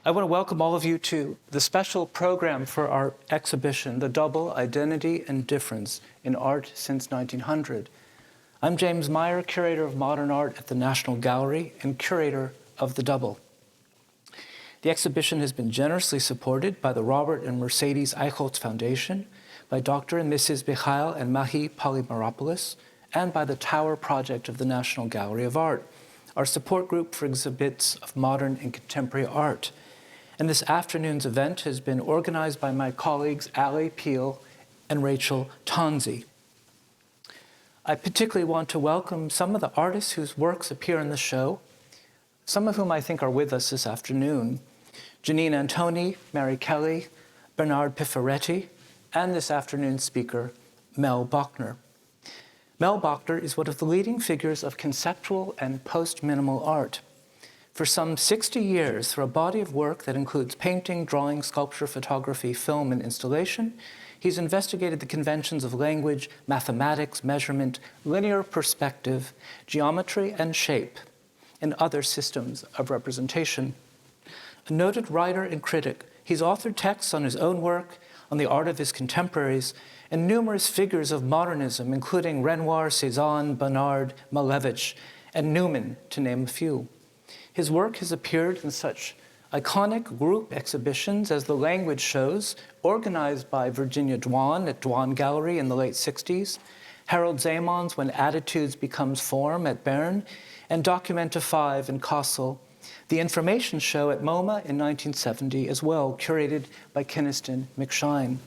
I want to welcome all of you to the special program for our exhibition, The Double, Identity and Difference in Art Since 1900. I'm James Meyer, curator of modern art at the National Gallery and curator of The Double. The exhibition has been generously supported by the Robert and Mercedes Eichholz Foundation, by Dr. and Mrs. Michail and Mahi Polymeropoulos, and by the Tower Project of the National Gallery of Art, our support group for exhibits of modern and contemporary art. And this afternoon's event has been organized by my colleagues Ali Peel and Rachel Tonzi. I particularly want to welcome some of the artists whose works appear in the show, some of whom I think are with us this afternoon: Janine Antoni, Mary Kelly, Bernard Pifaretti, and this afternoon's speaker, Mel Bochner. Mel Bochner is one of the leading figures of conceptual and post-minimal art. For some 60 years, through a body of work that includes painting, drawing, sculpture, photography, film, and installation, he's investigated the conventions of language, mathematics, measurement, linear perspective, geometry and shape, and other systems of representation. A noted writer and critic, he's authored texts on his own work, on the art of his contemporaries, and numerous figures of modernism, including Renoir, Cézanne, Bonnard, Malevich, and Newman, to name a few. His work has appeared in such iconic group exhibitions as the Language Shows, organized by Virginia Dwan at Dwan Gallery in the late 60s, Harold Zamon's When Attitudes Becomes Form at Bern, and Documenta 5 in Kassel, the Information Show at MoMA in 1970 as well, curated by Kynaston McShine.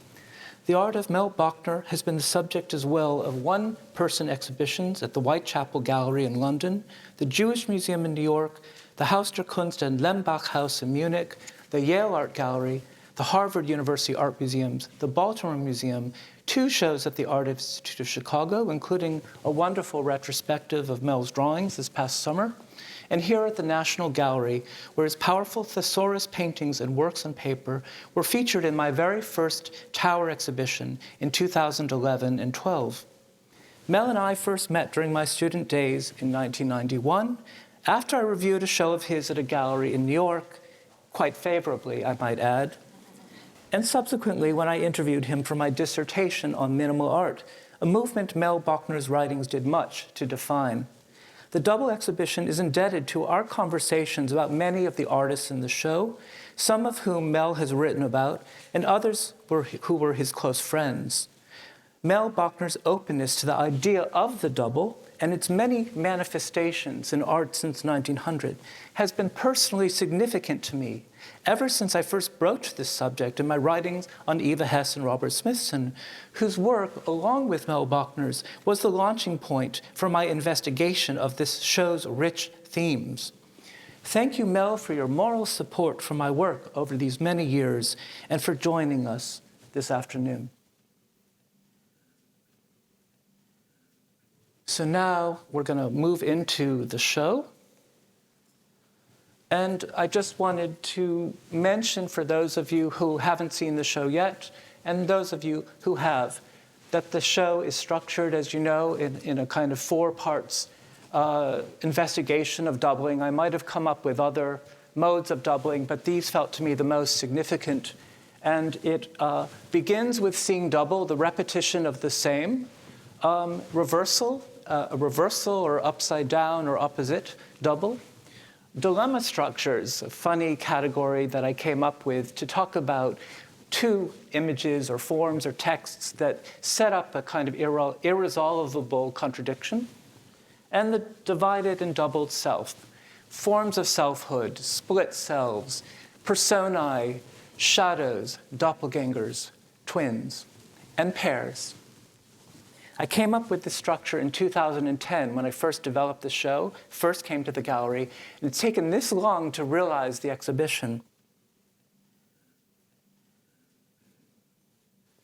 The art of Mel Bochner has been the subject as well of one-person exhibitions at the Whitechapel Gallery in London, the Jewish Museum in New York, the Haus der Kunst and Lembach House in Munich, the Yale Art Gallery, the Harvard University Art Museums, the Baltimore Museum, 2 shows at the Art Institute of Chicago, including a wonderful retrospective of Mel's drawings this past summer, and here at the National Gallery, where his powerful thesaurus paintings and works on paper were featured in my very first Tower exhibition in 2011 and 12. Mel and I first met during my student days in 1991, after I reviewed a show of his at a gallery in New York, quite favorably, I might add, and subsequently when I interviewed him for my dissertation on minimal art, a movement Mel Bochner's writings did much to define. The Double exhibition is indebted to our conversations about many of the artists in the show, some of whom Mel has written about, and others who were his close friends. Mel Bochner's openness to the idea of the double and its many manifestations in art since 1900 has been personally significant to me ever since I first broached this subject in my writings on Eva Hess and Robert Smithson, whose work, along with Mel Bochner's, was the launching point for my investigation of this show's rich themes. Thank you, Mel, for your moral support for my work over these many years and for joining us this afternoon. So now we're going to move into the show. And I just wanted to mention for those of you who haven't seen the show yet, and those of you who have, that the show is structured, as you know, in a kind of 4 parts investigation of doubling. I might have come up with other modes of doubling, but these felt to me the most significant. And it begins with seeing double, the repetition of the same, reversal, a reversal or upside down or opposite double. Dilemma structures, a funny category that I came up with to talk about 2 images or forms or texts that set up a kind of irresolvable contradiction. And the divided and doubled self, forms of selfhood, split selves, personae, shadows, doppelgangers, twins, and pairs. I came up with this structure in 2010 when I first developed the show, first came to the gallery, and it's taken this long to realize the exhibition.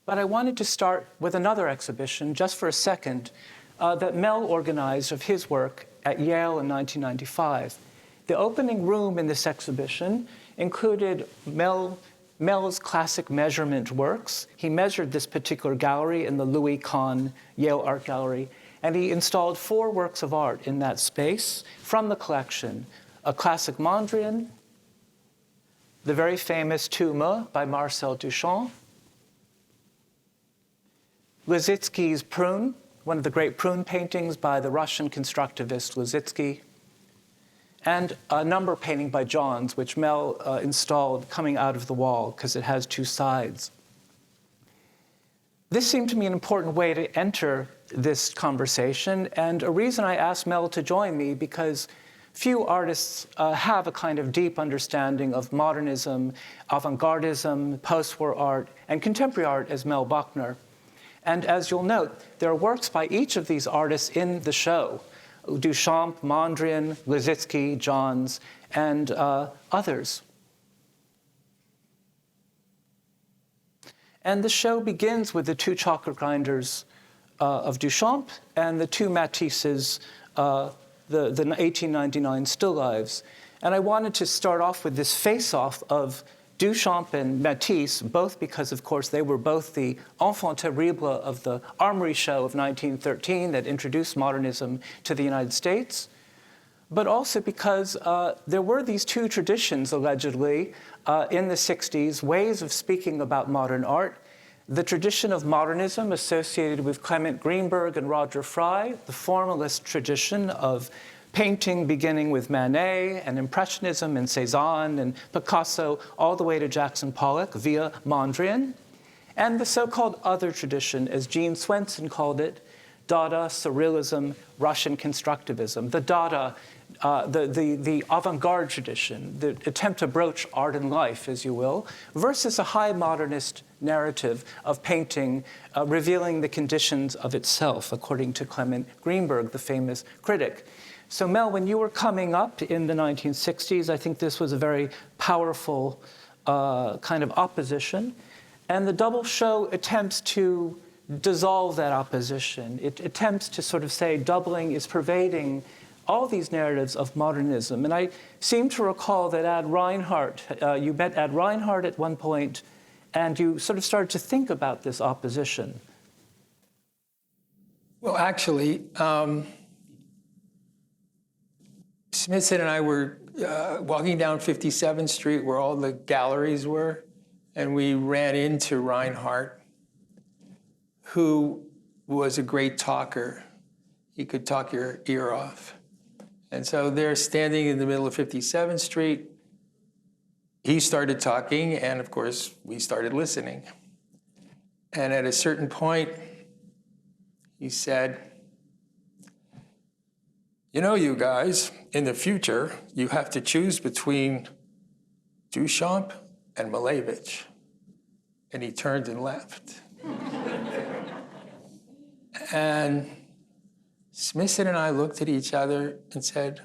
But I wanted to start with another exhibition, just for a second, that Mel organized of his work at Yale in 1995. The opening room in this exhibition included Mel's classic measurement works. He measured this particular gallery in the Louis Kahn Yale Art Gallery, and he installed 4 works of art in that space from the collection: a classic Mondrian, the very famous Tombe by Marcel Duchamp, Lissitzky's Prune, one of the great prune paintings by the Russian constructivist Lissitzky, and a number painting by Johns, which Mel installed coming out of the wall because it has two sides. This seemed to me an important way to enter this conversation, and a reason I asked Mel to join me, because few artists have a kind of deep understanding of modernism, avant-gardism, post-war art, and contemporary art as Mel Bochner. And as you'll note, there are works by each of these artists in the show: Duchamp, Mondrian, Lissitzky, Johns, and others. And the show begins with the two chocolate grinders of Duchamp and the two Matisses, the 1899 still lives. And I wanted to start off with this face-off of Duchamp and Matisse, both because, of course, they were both the enfant terrible of the Armory Show of 1913 that introduced modernism to the United States, but also because there were these two traditions, allegedly, in the 60s, ways of speaking about modern art. The tradition of modernism associated with Clement Greenberg and Roger Fry, the formalist tradition of painting beginning with Manet and Impressionism and Cézanne and Picasso all the way to Jackson Pollock via Mondrian, and the so-called other tradition, as Gene Swenson called it, Dada, Surrealism, Russian constructivism. The Dada, the avant-garde tradition, the attempt to broach art and life, as you will, versus a high modernist narrative of painting revealing the conditions of itself, according to Clement Greenberg, the famous critic. So Mel, when you were coming up in the 1960s, I think this was a very powerful kind of opposition. And the double show attempts to dissolve that opposition. It attempts to sort of say doubling is pervading all these narratives of modernism. And I seem to recall that Ad Reinhardt, you met Ad Reinhardt at one point, and you sort of started to think about this opposition. Well, actually, Smithson and I were walking down 57th Street where all the galleries were, and we ran into Reinhardt, who was a great talker. He could talk your ear off. And so they're standing in the middle of 57th Street. He started talking, and of course, we started listening. And at a certain point, he said, "You know, you guys, in the future, you have to choose between Duchamp and Malevich." And he turned and left. And Smithson and I looked at each other and said,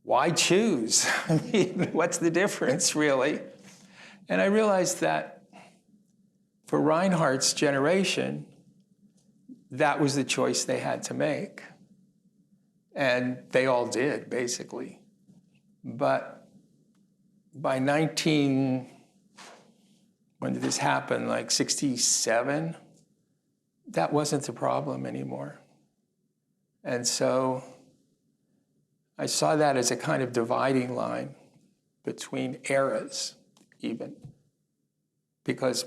why choose? I mean, what's the difference, really? And I realized that for Reinhardt's generation, that was the choice they had to make. And they all did, basically. But by when did this happen, like 67? That wasn't the problem anymore. And so I saw that as a kind of dividing line between eras, even. Because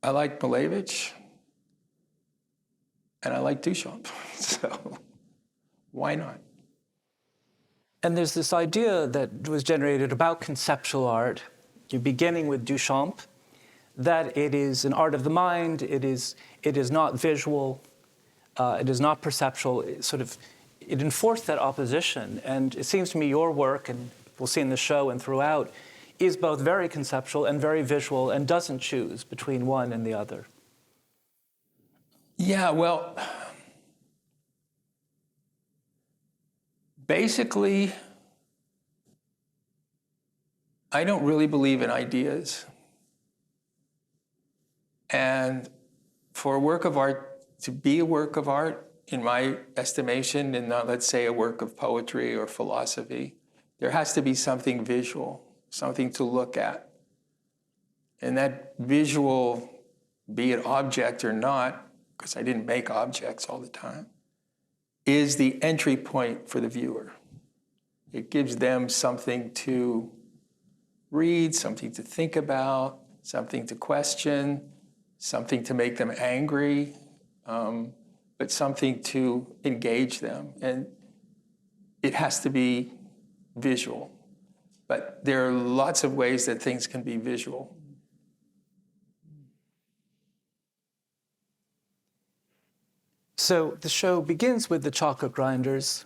I like Malevich, and I like Duchamp, so why not? And there's this idea that was generated about conceptual art, beginning with Duchamp, that it is an art of the mind, it is not visual, it is not perceptual. It enforced that opposition. And it seems to me your work, and we'll see in the show and throughout, is both very conceptual and very visual and doesn't choose between one and the other. Yeah, well, basically, I don't really believe in ideas. And for a work of art to be a work of art, in my estimation, and not, let's say, a work of poetry or philosophy, there has to be something visual, something to look at. And that visual, be it object or not, because I didn't make objects all the time, is the entry point for the viewer. It gives them something to read, something to think about, something to question, something to make them angry, but something to engage them. And it has to be visual. But there are lots of ways that things can be visual. So the show begins with the chocolate grinders,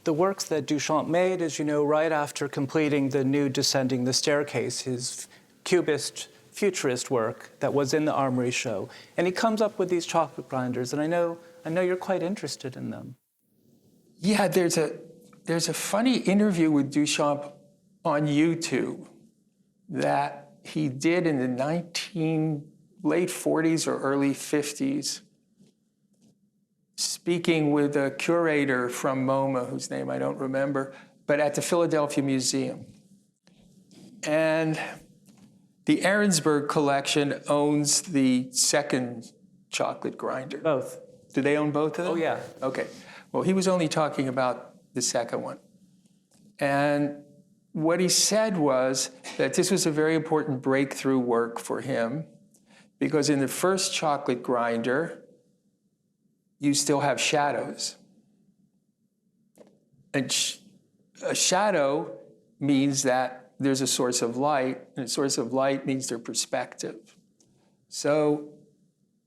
the works that Duchamp made, as you know, right after completing the new Descending the Staircase, his cubist, futurist work that was in the Armory show. And he comes up with these chocolate grinders, and I know you're quite interested in them. Yeah, there's a funny interview with Duchamp on YouTube that he did in the late 40s or early 50s, speaking with a curator from MoMA, whose name I don't remember, but at the Philadelphia Museum. And the Ahrensburg collection owns the second chocolate grinder. Both. Do they own both of them? Oh, yeah. Okay. Well, he was only talking about the second one. And what he said was that this was a very important breakthrough work for him, because in the first chocolate grinder, you still have shadows. And a shadow means that there's a source of light, and a source of light means their perspective. So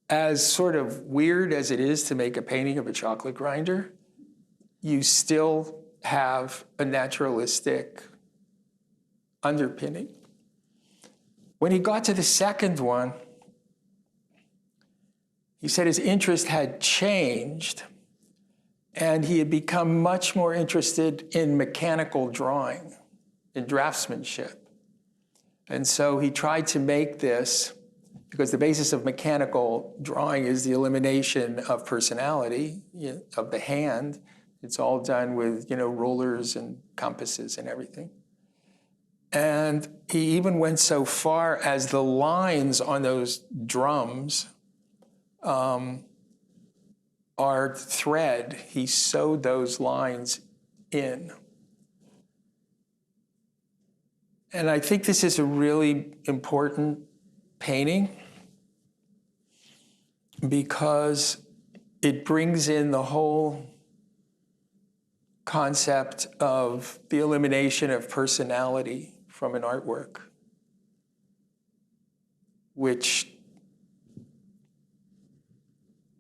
as sort of weird as it is to make a painting of a chocolate grinder, you still have a naturalistic underpinning. When he got to the second one, he said his interest had changed, and he had become much more interested in mechanical drawing, in draftsmanship. And so he tried to make this, because the basis of mechanical drawing is the elimination of personality, of the hand. It's all done with, rulers and compasses and everything. And he even went so far as the lines on those drums are thread. He sewed those lines in. And I think this is a really important painting because it brings in the whole concept of the elimination of personality from an artwork, which,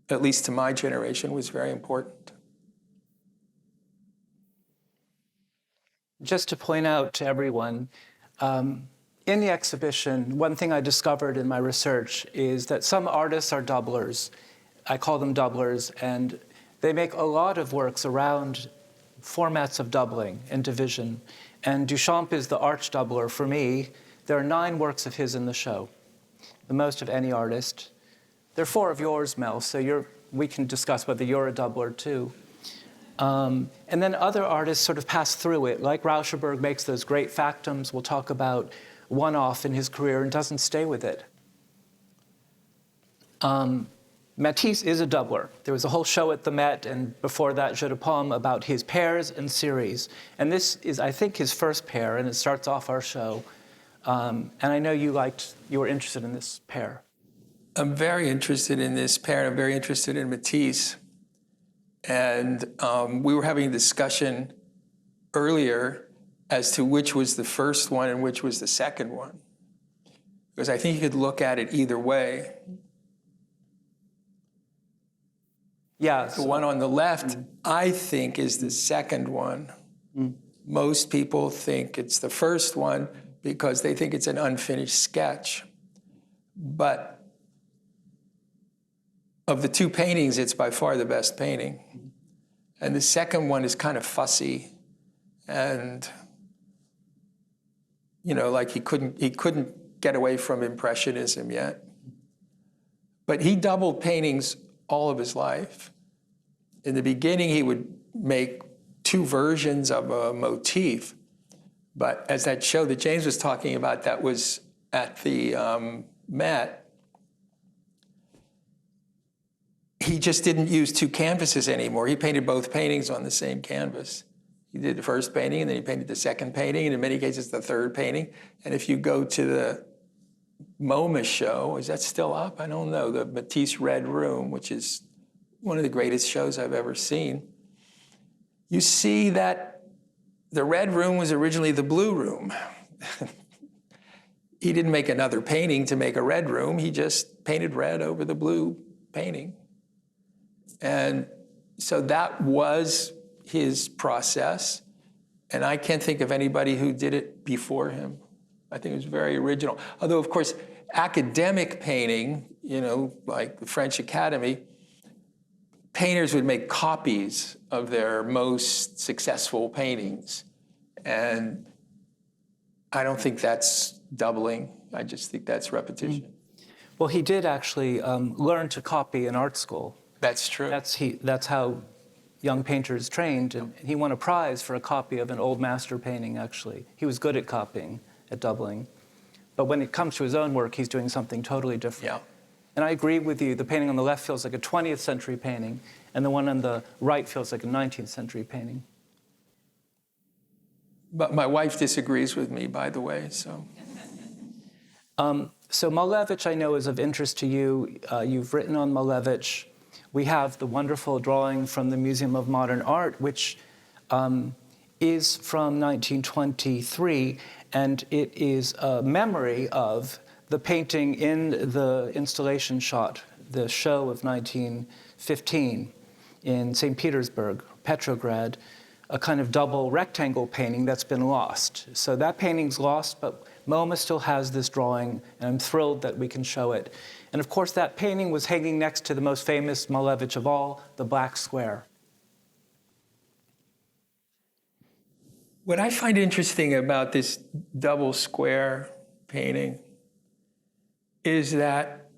at least to my generation, was very important. Just to point out to everyone, in the exhibition, one thing I discovered in my research is that some artists are doublers. I call them doublers, and they make a lot of works around formats of doubling and division. And Duchamp is the arch doubler for me. There are 9 works of his in the show, the most of any artist. There are 4 of yours, Mel, so we can discuss whether you're a doubler too. And then other artists sort of pass through it, like Rauschenberg makes those great factums we'll talk about one-off in his career and doesn't stay with it. Matisse is a doubler. There was a whole show at the Met, and before that, Jeu de Paume, about his pairs and series. And this is, I think, his first pair, and it starts off our show. And I know you were interested in this pair. I'm very interested in this pair, and I'm very interested in Matisse. And we were having a discussion earlier as to which was the first one and which was the second one. Because I think you could look at it either way. Yeah. The one on the left, I think, is the second one. Most people think it's the first one because they think it's an unfinished sketch. But of the 2 paintings, it's by far the best painting. And the second one is kind of fussy. And, like he couldn't get away from Impressionism yet. But he doubled paintings all of his life. In the beginning, he would make 2 versions of a motif. But as that show that James was talking about, that was at the Met, he just didn't use 2 canvases anymore. He painted both paintings on the same canvas. He did the first painting, and then he painted the second painting, and in many cases, the third painting. And if you go to the MoMA show, is that still up? I don't know. The Matisse Red Room, which is one of the greatest shows I've ever seen. You see that the Red Room was originally the Blue Room. He didn't make another painting to make a red room. He just painted red over the blue painting. And so that was his process. And I can't think of anybody who did it before him. I think it was very original. Although, of course, academic painting, like the French Academy, painters would make copies of their most successful paintings. And I don't think that's doubling. I just think that's repetition. Well, he did actually learn to copy in art school. That's true. That's how young painters trained, and he won a prize for a copy of an old master painting, actually. He was good at copying, at doubling. But when it comes to his own work, he's doing something totally different. Yeah. And I agree with you, the painting on the left feels like a 20th century painting, and the one on the right feels like a 19th century painting. But my wife disagrees with me, by the way, so. So Malevich, I know, is of interest to you. You've written on Malevich. We have the wonderful drawing from the Museum of Modern Art, which is from 1923, and it is a memory of the painting in the installation shot, the show of 1915 in St. Petersburg, Petrograd, a kind of double rectangle painting that's been lost. So that painting's lost, but MoMA still has this drawing, and I'm thrilled that we can show it. And of course, that painting was hanging next to the most famous Malevich of all, the Black Square. What I find interesting about this double square painting is that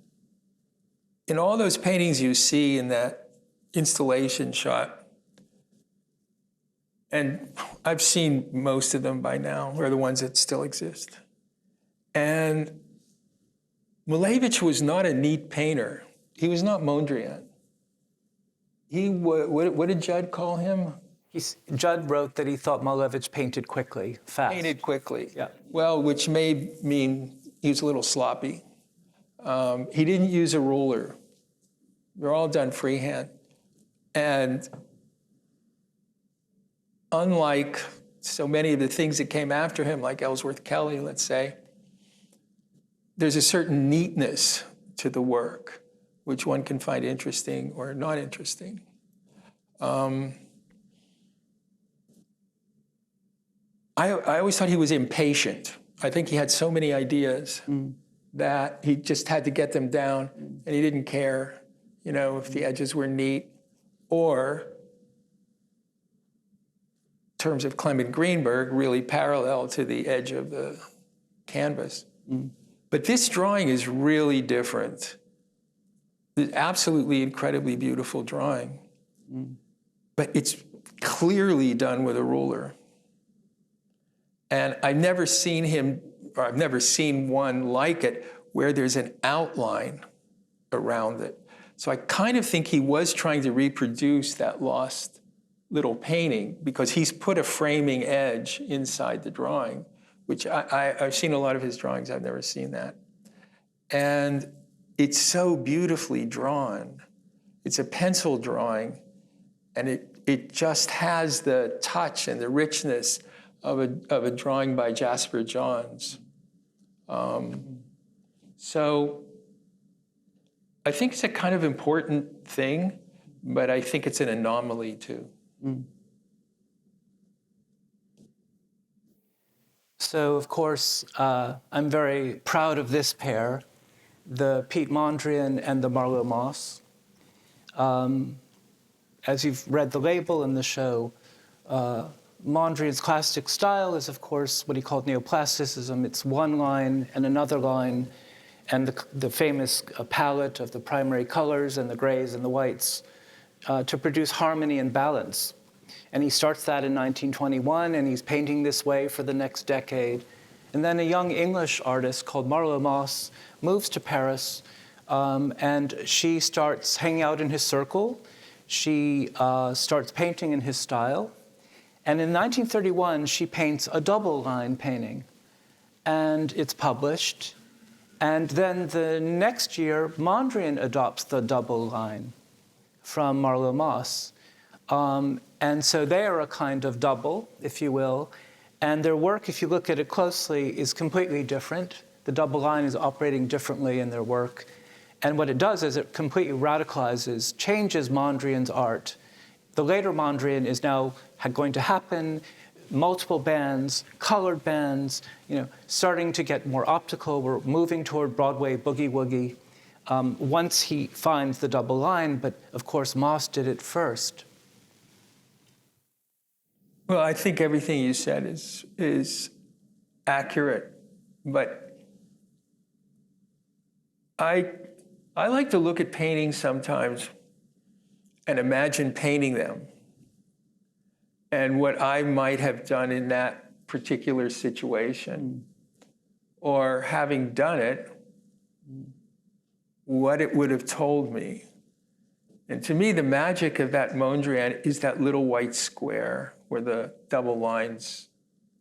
in all those paintings you see in that installation shot, and I've seen most of them by now, or the ones that still exist. And Malevich was not a neat painter. He was not Mondrian. What did Judd call him? Judd wrote that he thought Malevich painted quickly, fast. Painted quickly. Yeah. Well, which may mean he was a little sloppy. He didn't use a ruler. They're all done freehand. And unlike so many of the things that came after him, like Ellsworth Kelly, let's say, there's a certain neatness to the work, which one can find interesting or not interesting. I always thought he was impatient. I think he had so many ideas that he just had to get them down, and he didn't care, if the edges were neat, or in terms of Clement Greenberg, really parallel to the edge of the canvas. But this drawing is really different. It's absolutely incredibly beautiful drawing. But it's clearly done with a ruler. And I've never seen one like it where there's an outline around it. So I kind of think he was trying to reproduce that lost little painting because he's put a framing edge inside the drawing, which I've seen a lot of his drawings. I've never seen that. And it's so beautifully drawn. It's a pencil drawing, and it just has the touch and the richness of a drawing by Jasper Johns. So I think it's a kind of important thing, but I think it's an anomaly too. So, of course, I'm very proud of this pair, the Piet Mondrian and the Marlowe Moss. As you've read the label in the show, Mondrian's classic style is, of course, what he called neoplasticism. It's one line and another line, and the famous palette of the primary colors and the grays and the whites to produce harmony and balance. And he starts that in 1921, and he's painting this way for the next decade. And then a young English artist called Marlowe Moss moves to Paris, and she starts hanging out in his circle. She starts painting in his style. And in 1931, she paints a double line painting, and it's published. And then the next year, Mondrian adopts the double line from Marlowe Moss. And so they are a kind of double, if you will. And their work, if you look at it closely, is completely different. The double line is operating differently in their work. And what it does is it completely radicalizes, changes Mondrian's art. The later Mondrian is now going to happen, multiple bands, colored bands, starting to get more optical. We're moving toward Broadway boogie-woogie once he finds the double line, but of course Moss did it first. Well, I think everything you said is accurate, but I like to look at paintings sometimes and imagine painting them and what I might have done in that particular situation, or having done it, what it would have told me. And to me, the magic of that Mondrian is that little white square where the double lines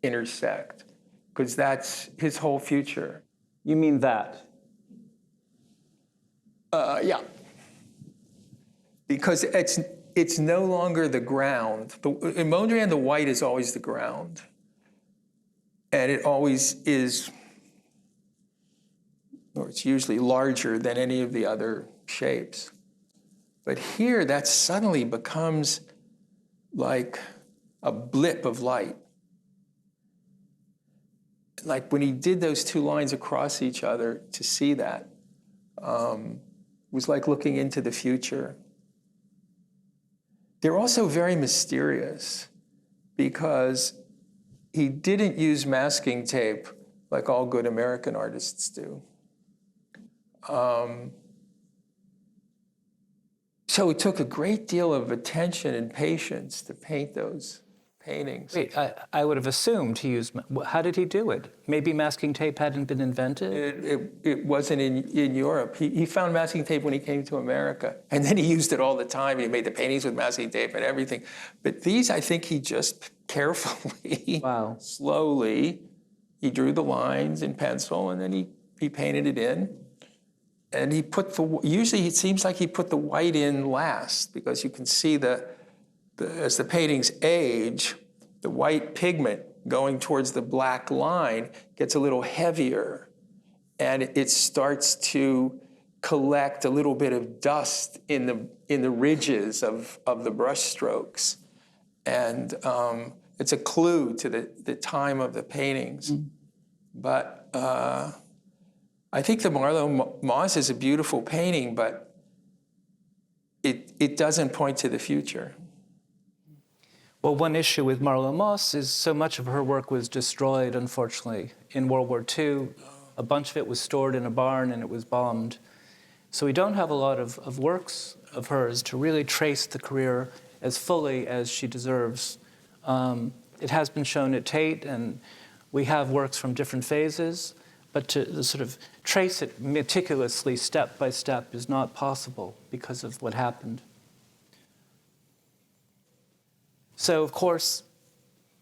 intersect, because that's his whole future. You mean that? Yeah. Because it's no longer the ground. In Mondrian, the white is always the ground. And it always is, or it's usually larger than any of the other shapes. But here, that suddenly becomes like a blip of light. Like when he did those two lines across each other, to see that was like looking into the future. They're also very mysterious because he didn't use masking tape like all good American artists do. So it took a great deal of attention and patience to paint those paintings. Wait, I would have assumed he used, how did he do it? Maybe masking tape hadn't been invented? It wasn't in Europe. He found masking tape when he came to America, and then he used it all the time. He made the paintings with masking tape and everything. But these, I think he just carefully, Wow. slowly, he drew the lines in pencil, and then he painted it in. And he put usually it seems like he put the white in last, because you can see as the paintings age, the white pigment going towards the black line gets a little heavier, and it starts to collect a little bit of dust in the ridges of the brush strokes. And it's a clue to the time of the paintings. But I think the Marlowe Moss is a beautiful painting, but it doesn't point to the future. Well, one issue with Marlowe Moss is so much of her work was destroyed, unfortunately, in World War II. A bunch of it was stored in a barn and it was bombed. So we don't have a lot of works of hers to really trace the career as fully as she deserves. It has been shown at Tate, and we have works from different phases, but to sort of trace it meticulously, step by step, is not possible because of what happened. So, of course,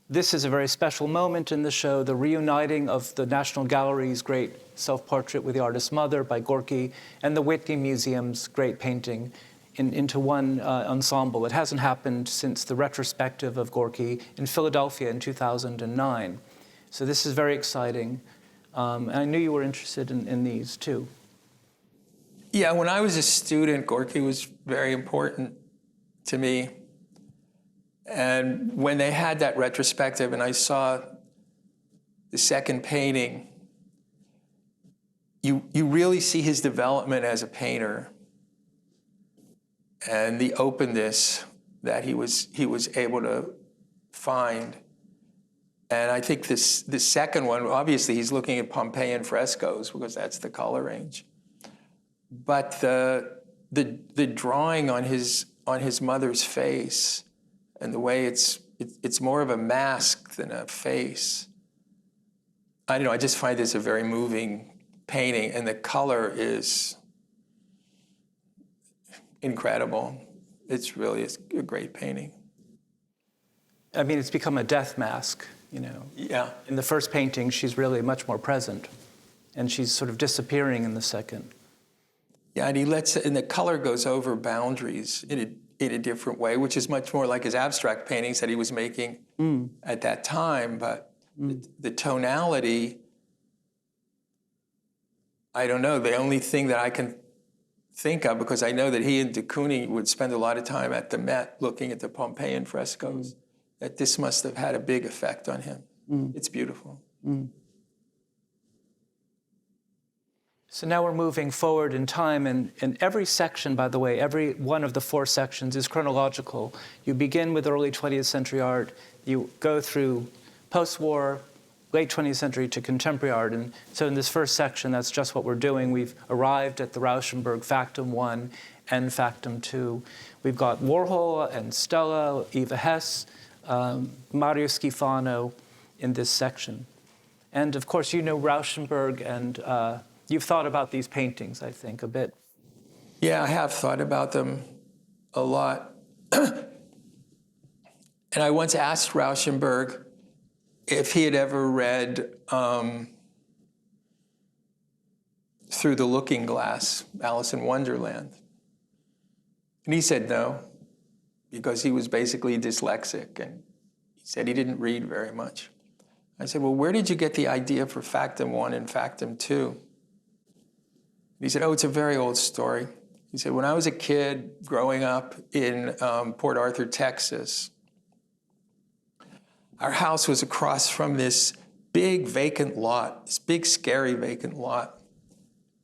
this is a very special moment in the show, the reuniting of the National Gallery's great self-portrait with the artist's mother by Gorky and the Whitney Museum's great painting into one ensemble. It hasn't happened since the retrospective of Gorky in Philadelphia in 2009. So this is very exciting. And I knew you were interested in these, too. Yeah, when I was a student, Gorky was very important to me. And when they had that retrospective and I saw the second painting, you really see his development as a painter and the openness that he was able to find. And I think the second one, obviously he's looking at Pompeian frescoes because that's the color range. But the drawing on his mother's face, and the way it's more of a mask than a face. I don't know, I just find this a very moving painting, and the color is incredible. It's really a great painting. I mean, it's become a death mask, Yeah. In the first painting, she's really much more present, and she's sort of disappearing in the second. Yeah, and the color goes over boundaries in a different way, which is much more like his abstract paintings that he was making at that time. But the tonality, I don't know. The only thing that I can think of, because I know that he and de Kooning would spend a lot of time at the Met looking at the Pompeian frescoes, that this must have had a big effect on him. It's beautiful. So now we're moving forward in time, and every section, by the way, every one of the 4 sections is chronological. You begin with early 20th century art, you go through post-war, late 20th century to contemporary art, and so in this first section, that's just what we're doing. We've arrived at the Rauschenberg Factum 1 and Factum 2. We've got Warhol and Stella, Eva Hess, Mario Schifano in this section. And of course, you know Rauschenberg, and you've thought about these paintings, I think, a bit. Yeah, I have thought about them a lot. And I once asked Rauschenberg if he had ever read Through the Looking Glass, Alice in Wonderland. And he said no, because he was basically dyslexic, and he said he didn't read very much. I said, well, where did you get the idea for Factum 1 and Factum 2? He said, oh, it's a very old story. He said, when I was a kid growing up in Port Arthur, Texas, our house was across from this big vacant lot, this big scary vacant lot.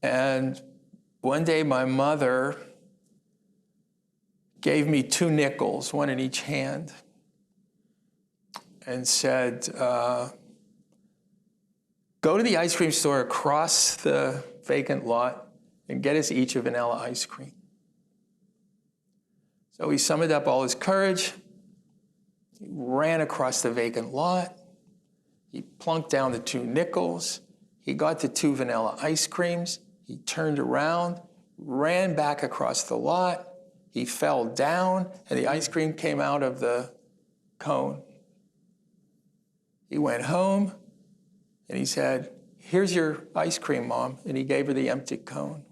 And one day my mother gave me 2 nickels, one in each hand, and said, go to the ice cream store across the vacant lot and get us each a vanilla ice cream. So he summoned up all his courage. He ran across the vacant lot. He plunked down the 2 nickels. He got the 2 vanilla ice creams. He turned around, ran back across the lot. He fell down, and the ice cream came out of the cone. He went home, and he said, here's your ice cream, Mom. And he gave her the empty cone.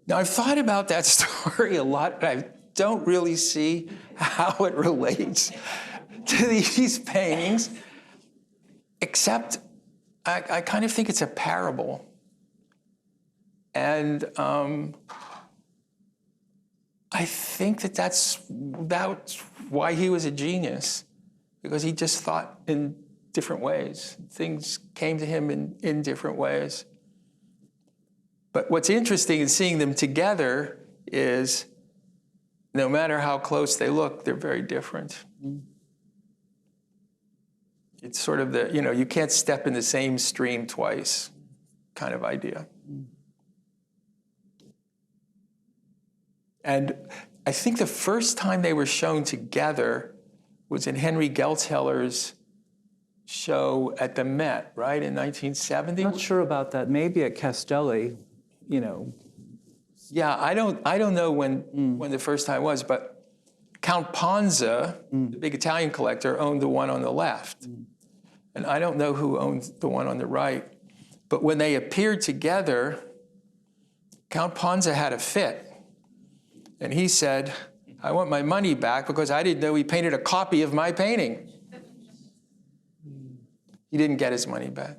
Now, I've thought about that story a lot, but I don't really see how it relates to these paintings, except I kind of think it's a parable. And I think that's why he was a genius, because he just thought in different ways. Things came to him in different ways. But what's interesting in seeing them together is no matter how close they look, they're very different. It's sort of you can't step in the same stream twice kind of idea. And I think the first time they were shown together was in Henry Geltzeller's show at the Met, right, in 1970? I'm not sure about that. Maybe at Castelli, Yeah, I don't know when the first time was, but Count Ponza, the big Italian collector, owned the one on the left. And I don't know who owned the one on the right. But when they appeared together, Count Ponza had a fit. And he said, I want my money back because I didn't know he painted a copy of my painting. He didn't get his money back.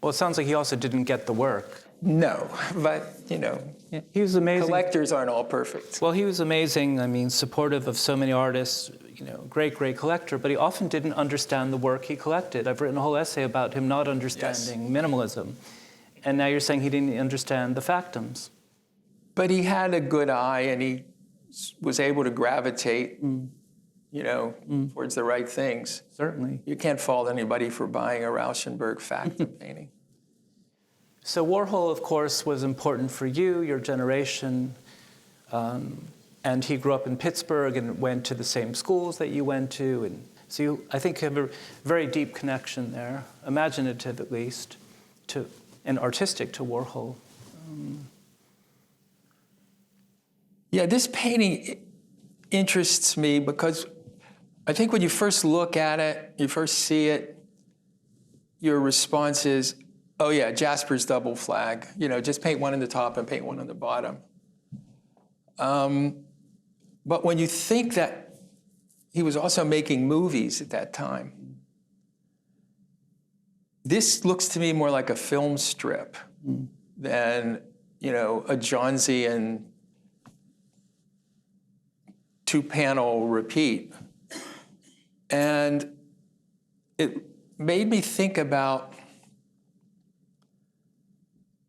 Well, it sounds like he also didn't get the work. No, but, Yeah, he was amazing. collectors aren't all perfect. Well, he was amazing. I mean, supportive of so many artists, great, great collector, but he often didn't understand the work he collected. I've written a whole essay about him not understanding minimalism. And now you're saying he didn't understand the factums. But he had a good eye, and he was able to gravitate, towards the right things. Certainly. You can't fault anybody for buying a Rauschenberg Factum painting. So Warhol, of course, was important for you, your generation, and he grew up in Pittsburgh and went to the same schools that you went to. And so you, I think, have a very deep connection there, imaginative at least, and artistic to Warhol. Yeah, this painting, interests me because I think when you first look at it, you first see it, your response is, oh yeah, Jasper's double flag. You know, just paint one on the top and paint one on the bottom. But when you think that he was also making movies at that time, this looks to me more like a film strip than, you know, a Johnsian two-panel repeat. And it made me think about,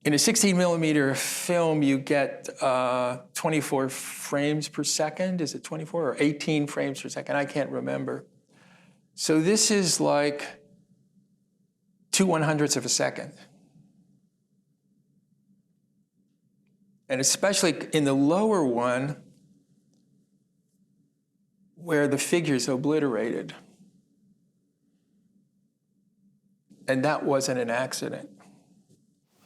in a 16 millimeter film, you get 24 frames per second. Is it 24 or 18 frames per second? I can't remember. So this is like 2/100ths of a second. And especially in the lower one, where the figure's obliterated. And that wasn't an accident.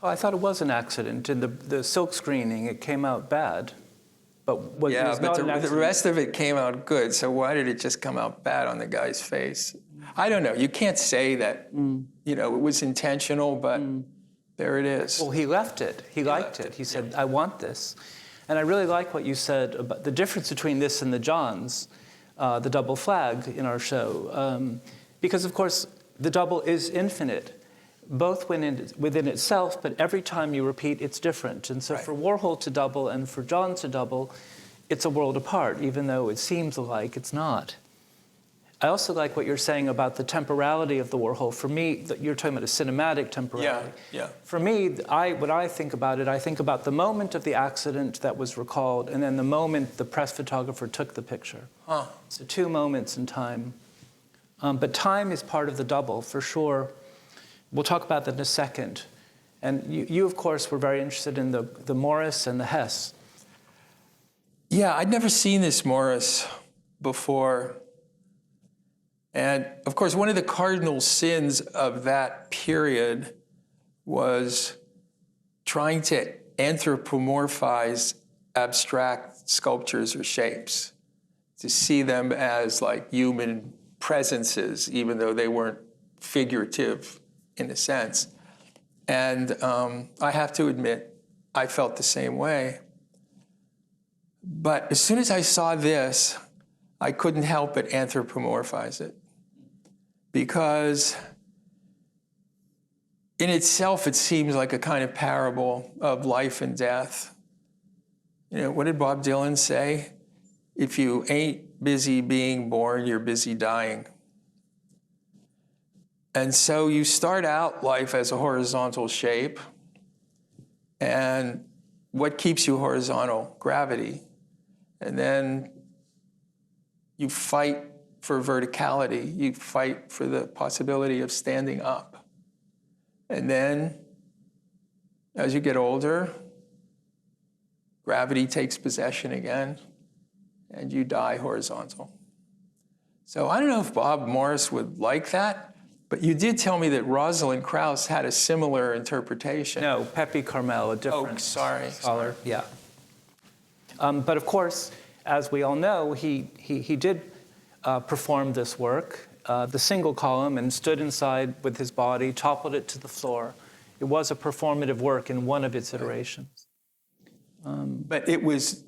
Oh, I thought it was an accident. In the silk screening, it came out bad. But Yeah, was but not an the accident. rest of it came out good, so why did it just come out bad on the guy's face? I don't know. You can't say that, you know, it was intentional, but there it is. Well, he left it. He liked it. He said, I want this. And I really like what you said about the difference between this and the Johns, the double flag in our show. Because, of course, the double is infinite, both within itself, but every time you repeat, it's different. And so Right. for Warhol to double and for John to double, it's a world apart, even though it seems alike, it's not. I also like what you're saying about the temporality of the Warhol. For me, you're talking about a cinematic temporality. Yeah. For me, when I think about it, I think about the moment of the accident that was recalled, and then the moment the press photographer took the picture. So two moments in time. But time is part of the double, for sure. We'll talk about that in a second. And you of course, were very interested in the Morris and the Hess. Yeah, I'd never seen this Morris before. And of course, one of the cardinal sins of that period was trying to anthropomorphize abstract sculptures or shapes, to see them as like human presences, even though they weren't figurative in a sense. And I have to admit, I felt the same way. But as soon as I saw this, I couldn't help but anthropomorphize it. Because in itself, it seems like a kind of parable of life and death. You know, what did Bob Dylan say? If you ain't busy being born, you're busy dying. And so you start out life as a horizontal shape. And what keeps you horizontal? Gravity. And then you fight for verticality. You fight for the possibility of standing up. And then, as you get older, gravity takes possession again, and you die horizontal. So I don't know if Bob Morris would like that, but you did tell me that Rosalind Krauss had a similar interpretation. No, Pepe Carmel, a different scholar. Yeah. But of course, as we all know, he did perform this work, the single column, and stood inside with his body, toppled it to the floor. It was a performative work in one of its iterations. But it was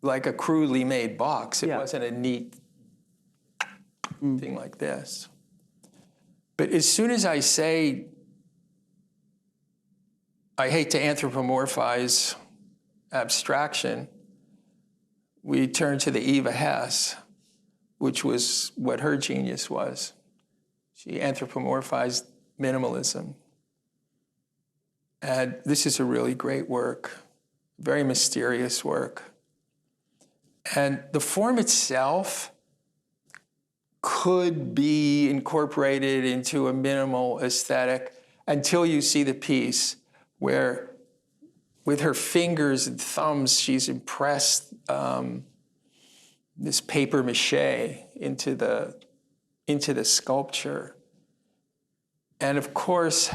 like a crudely made box. It wasn't a neat thing like this. But as soon as I say, I hate to anthropomorphize abstraction, we turn to the Eva Hess, which was what her genius was. She anthropomorphized minimalism. And this is a really great work, very mysterious work. And the form itself could be incorporated into a minimal aesthetic until you see the piece where with her fingers and thumbs, she's impressed this paper mache into the sculpture. And of course,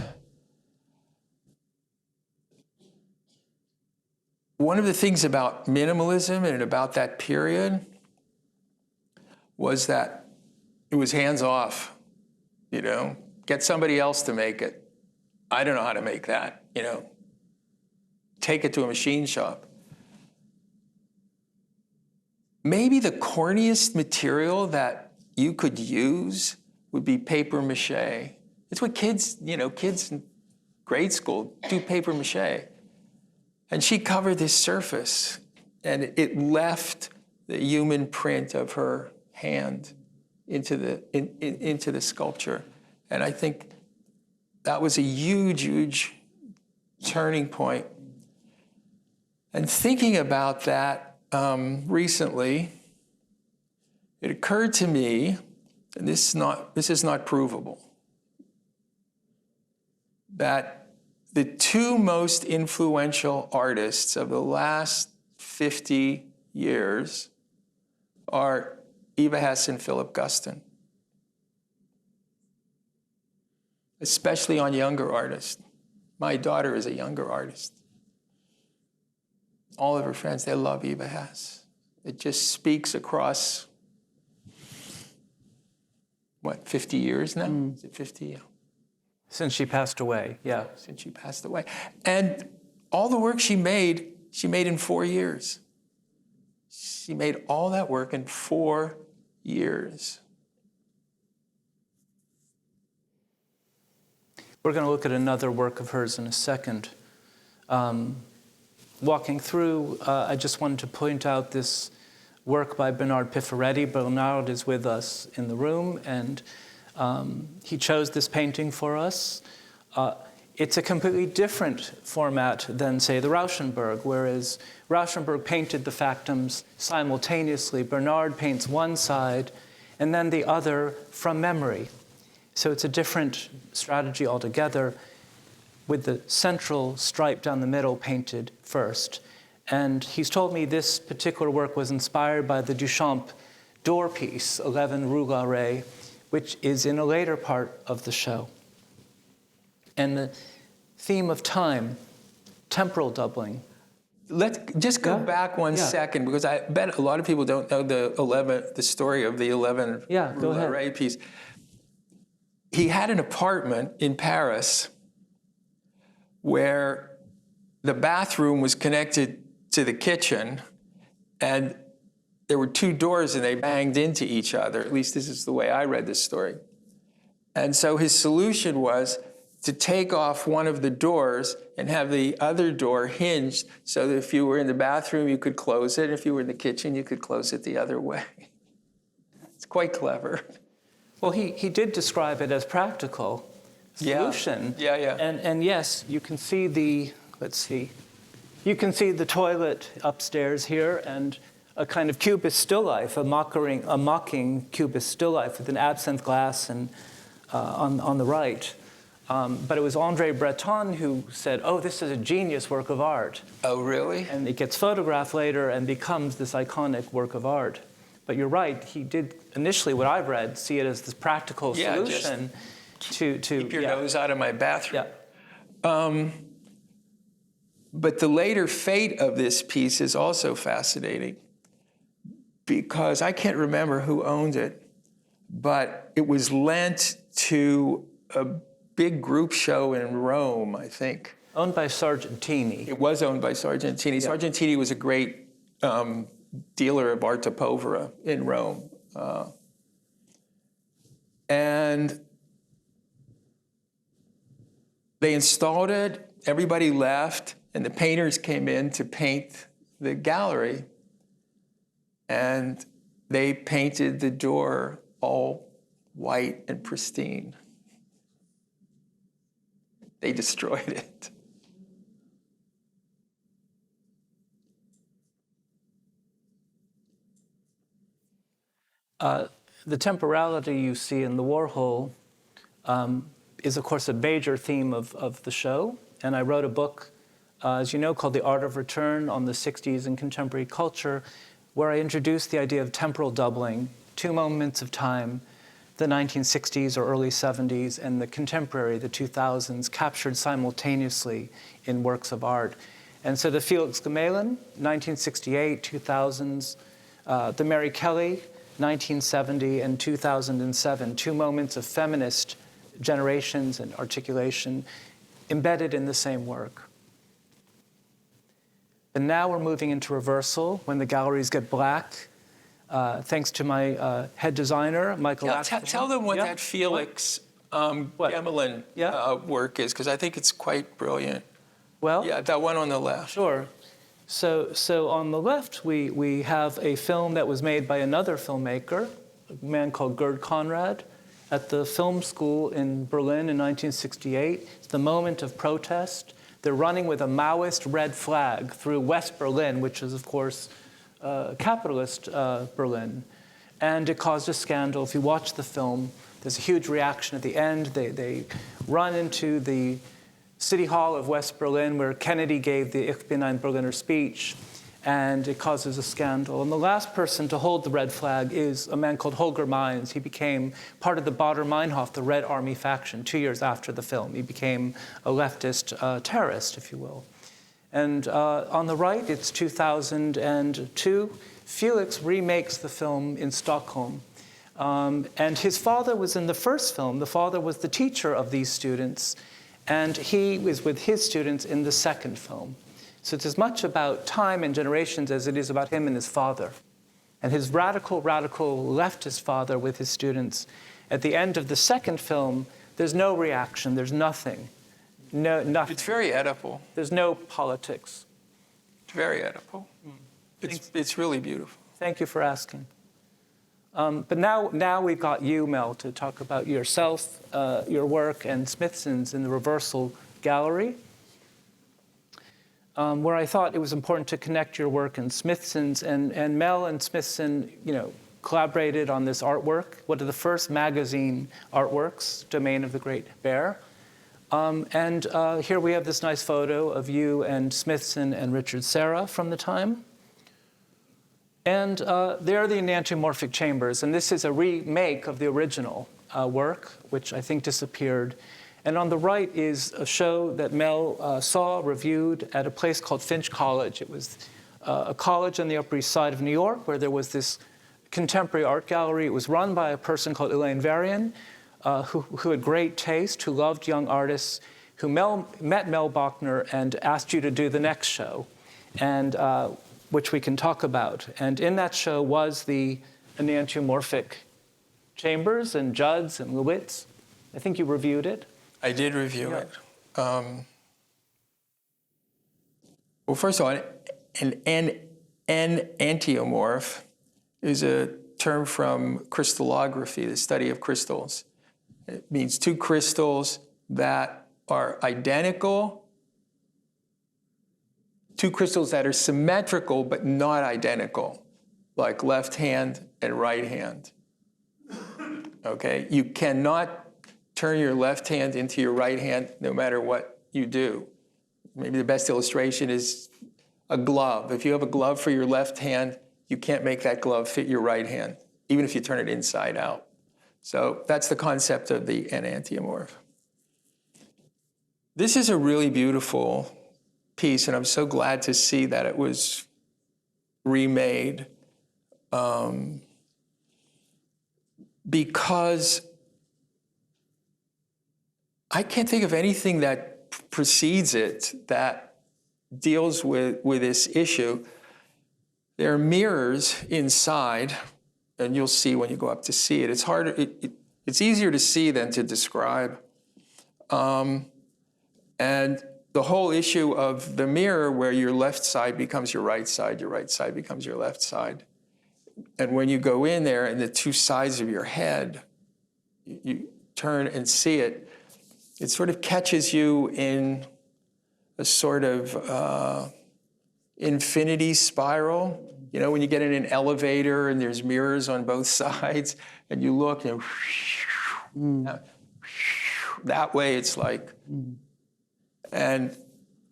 one of the things about minimalism and about that period was that it was hands off, get somebody else to make it. I don't know how to make that, take it to a machine shop. Maybe the corniest material that you could use would be paper mache. It's what kids in grade school do, paper mache. And she covered this surface, and it left the human print of her hand into the sculpture. And I think that was a huge, huge turning point. And thinking about that recently, it occurred to me, and this is not provable, that the two most influential artists of the last 50 years are Eva Hesse and Philip Guston, especially on younger artists. My daughter is a younger artist. All of her friends, they love Eva Hesse. It just speaks across, 50 years now? Is it 50? Yeah. Since she passed away, yeah. Since she passed away. And all the work she made in 4 years. She made all that work in 4 years. We're going to look at another work of hers in a second. Walking through, I just wanted to point out this work by Bernard Pifaretti. Bernard is with us in the room, and he chose this painting for us. It's a completely different format than, say, the Rauschenberg, whereas Rauschenberg painted the factums simultaneously. Bernard paints one side and then the other from memory. So it's a different strategy altogether, with the central stripe down the middle painted first. And he's told me this particular work was inspired by the Duchamp door piece, 11 Rue Larrey, which is in a later part of the show. And the theme of time, temporal doubling. Let's just go back one second, because I bet a lot of people don't know the story of the 11 Rue Larrey piece. He had an apartment in Paris where the bathroom was connected to the kitchen, and there were two doors and they banged into each other. At least this is the way I read this story. And so his solution was to take off one of the doors and have the other door hinged so that if you were in the bathroom, you could close it. If you were in the kitchen, you could close it the other way. It's quite clever. Well, he did describe it as practical solution. Yeah. And yes, you can see you can see the toilet upstairs here, and a kind of cubist still life, a mocking cubist still life with an absinthe glass and on the right. But it was André Breton who said, "Oh, this is a genius work of art." Oh, really? And it gets photographed later and becomes this iconic work of art. But you're right, he did initially, what I've read, see it as this practical solution to keep your nose out of my bathroom. Yeah. But the later fate of this piece is also fascinating, because I can't remember who owned it, but it was lent to a big group show in Rome, I think. Owned by Sargentini. It was owned by Sargentini. Yeah. Sargentini was a great dealer of arte povera in Rome. And they installed it, everybody left, and the painters came in to paint the gallery. And they painted the door all white and pristine. They destroyed it. The temporality you see in the Warhol is, of course, a major theme of the show. And I wrote a book, as you know, called The Art of Return on the 60s in Contemporary Culture, where I introduced the idea of temporal doubling, two moments of time, the 1960s or early 70s, and the contemporary, the 2000s, captured simultaneously in works of art. And so the Felix Gmelin, 1968, 2000s, the Mary Kelly, 1970 and 2007, two moments of feminist generations and articulation embedded in the same work. And now we're moving into reversal when the galleries get black, thanks to my head designer, Michael. Yeah, tell them what that Felix Gemelin work is, because I think it's quite brilliant. Well, yeah, that one on the left. Sure. So on the left, we have a film that was made by another filmmaker, a man called Gerd Conrad, at the film school in Berlin in 1968. It's the moment of protest. They're running with a Maoist red flag through West Berlin, which is, of course, capitalist Berlin. And it caused a scandal. If you watch the film, there's a huge reaction at the end. They run into the City Hall of West Berlin, where Kennedy gave the Ich bin ein Berliner speech, and it causes a scandal. And the last person to hold the red flag is a man called Holger Meins. He became part of the Baader-Meinhof, the Red Army faction, 2 years after the film. He became a leftist terrorist, if you will. And on the right, it's 2002. Felix remakes the film in Stockholm. And his father was in the first film. The father was the teacher of these students, and he was with his students in the second film. So it's as much about time and generations as it is about him and his father. And his radical leftist father with his students. At the end of the second film, there's no reaction, there's nothing. Nothing. It's very Oedipal. There's no politics. It's very Oedipal. It's really beautiful. Thank you for asking. But now we've got you, Mel, to talk about yourself, your work, and Smithson's in the Reversal Gallery, where I thought it was important to connect your work and Smithson's. And Mel and Smithson, collaborated on this artwork, one of the first magazine artworks, Domain of the Great Bear. And here we have this nice photo of you and Smithson and Richard Serra from the time. And there are the enantiomorphic chambers, and this is a remake of the original work, which I think disappeared. And on the right is a show that Mel saw, reviewed at a place called Finch College. It was a college on the Upper East Side of New York where there was this contemporary art gallery. It was run by a person called Elaine Varian, who had great taste, who loved young artists, who met Mel Bochner and asked you to do the next show. And which we can talk about. And in that show was the enantiomorphic chambers and Judd's and Lewitt's. I think you reviewed it. I did review it. Well, first of all, an enantiomorph is a term from crystallography, the study of crystals. It means two crystals that are identical, two crystals that are symmetrical but not identical, like left hand and right hand. Okay? You cannot turn your left hand into your right hand no matter what you do. Maybe the best illustration is a glove. If you have a glove for your left hand, you can't make that glove fit your right hand, even if you turn it inside out. So that's the concept of the enantiomorph. This is a really beautiful piece, and I'm so glad to see that it was remade, because I can't think of anything that precedes it that deals with this issue. There are mirrors inside, and you'll see when you go up to see it. It's harder. It's easier to see than to describe. And the whole issue of the mirror, where your left side becomes your right side becomes your left side. And when you go in there and the two sides of your head, you turn and see it, it sort of catches you in a sort of infinity spiral. You know, when you get in an elevator and there's mirrors on both sides, and you look and that way it's like, and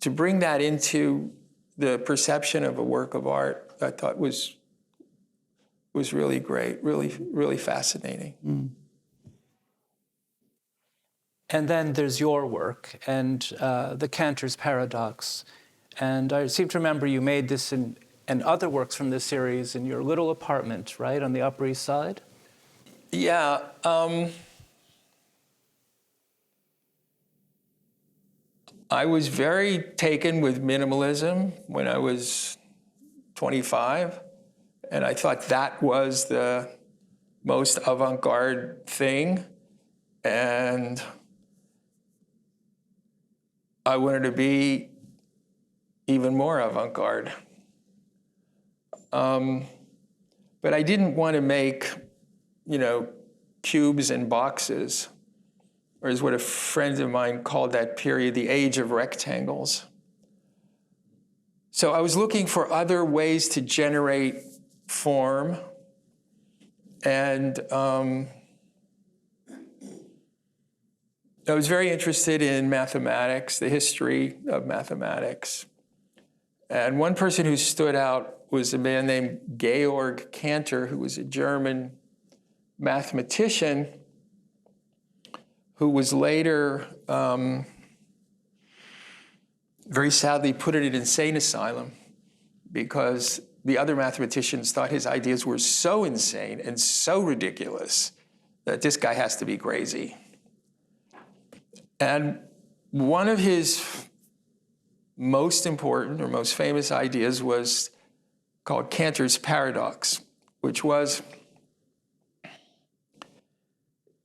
to bring that into the perception of a work of art, I thought was really great, really fascinating. And then there's your work and the Cantor's Paradox. And I seem to remember you made this in and other works from this series in your little apartment, right, on the Upper East Side? Yeah. I was very taken with minimalism when I was 25, and I thought that was the most avant-garde thing, and I wanted to be even more avant-garde. But I didn't want to make, cubes and boxes, or is what a friend of mine called that period, the age of rectangles. So I was looking for other ways to generate form, and I was very interested in mathematics, the history of mathematics. And one person who stood out was a man named Georg Cantor, who was a German mathematician who was later, very sadly, put in an insane asylum because the other mathematicians thought his ideas were so insane and so ridiculous that this guy has to be crazy. And one of his most important or most famous ideas was called Cantor's paradox, which was,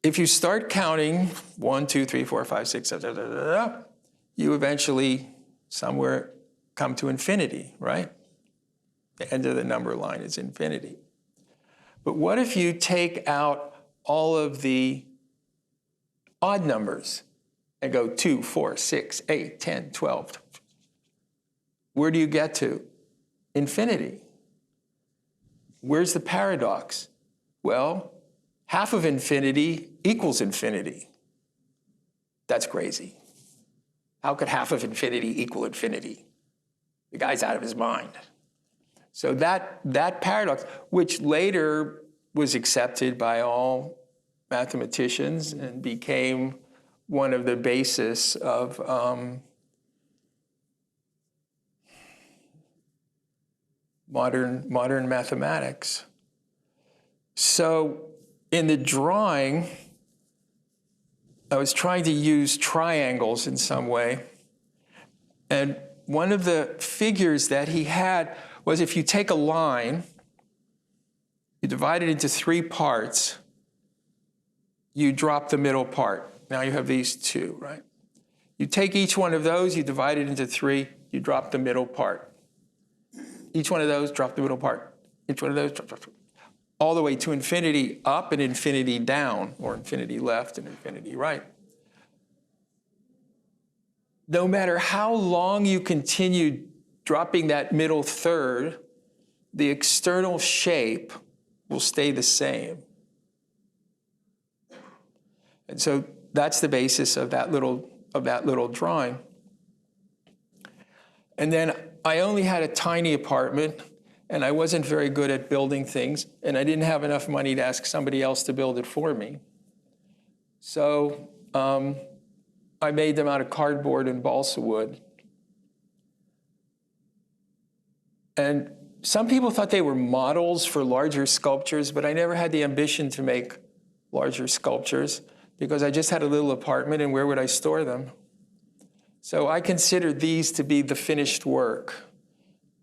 if you start counting 1, 2, 3, 4, 5, 6, 7, you eventually somewhere come to infinity, right? The end of the number line is infinity. But what if you take out all of the odd numbers and go 2, 4, 6, 8, 10, 12? Where do you get to? Infinity. Where's the paradox? Well, half of infinity equals infinity. That's crazy. How could half of infinity equal infinity? The guy's out of his mind. So that paradox, which later was accepted by all mathematicians and became one of the basis of modern mathematics. So in the drawing, I was trying to use triangles in some way. And one of the figures that he had was, if you take a line, you divide it into 3 parts, you drop the middle part. Now you have these 2, right? You take each one of those, you divide it into 3, you drop the middle part. Each one of those, drop the middle part. Each one of those, drop. All the way to infinity up and infinity down, or infinity left and infinity right. No matter how long you continue dropping that middle third, the external shape will stay the same. And so that's the basis of that little drawing. And then I only had a tiny apartment, and I wasn't very good at building things, and I didn't have enough money to ask somebody else to build it for me. So I made them out of cardboard and balsa wood. And some people thought they were models for larger sculptures, but I never had the ambition to make larger sculptures because I just had a little apartment, and where would I store them? So I considered these to be the finished work.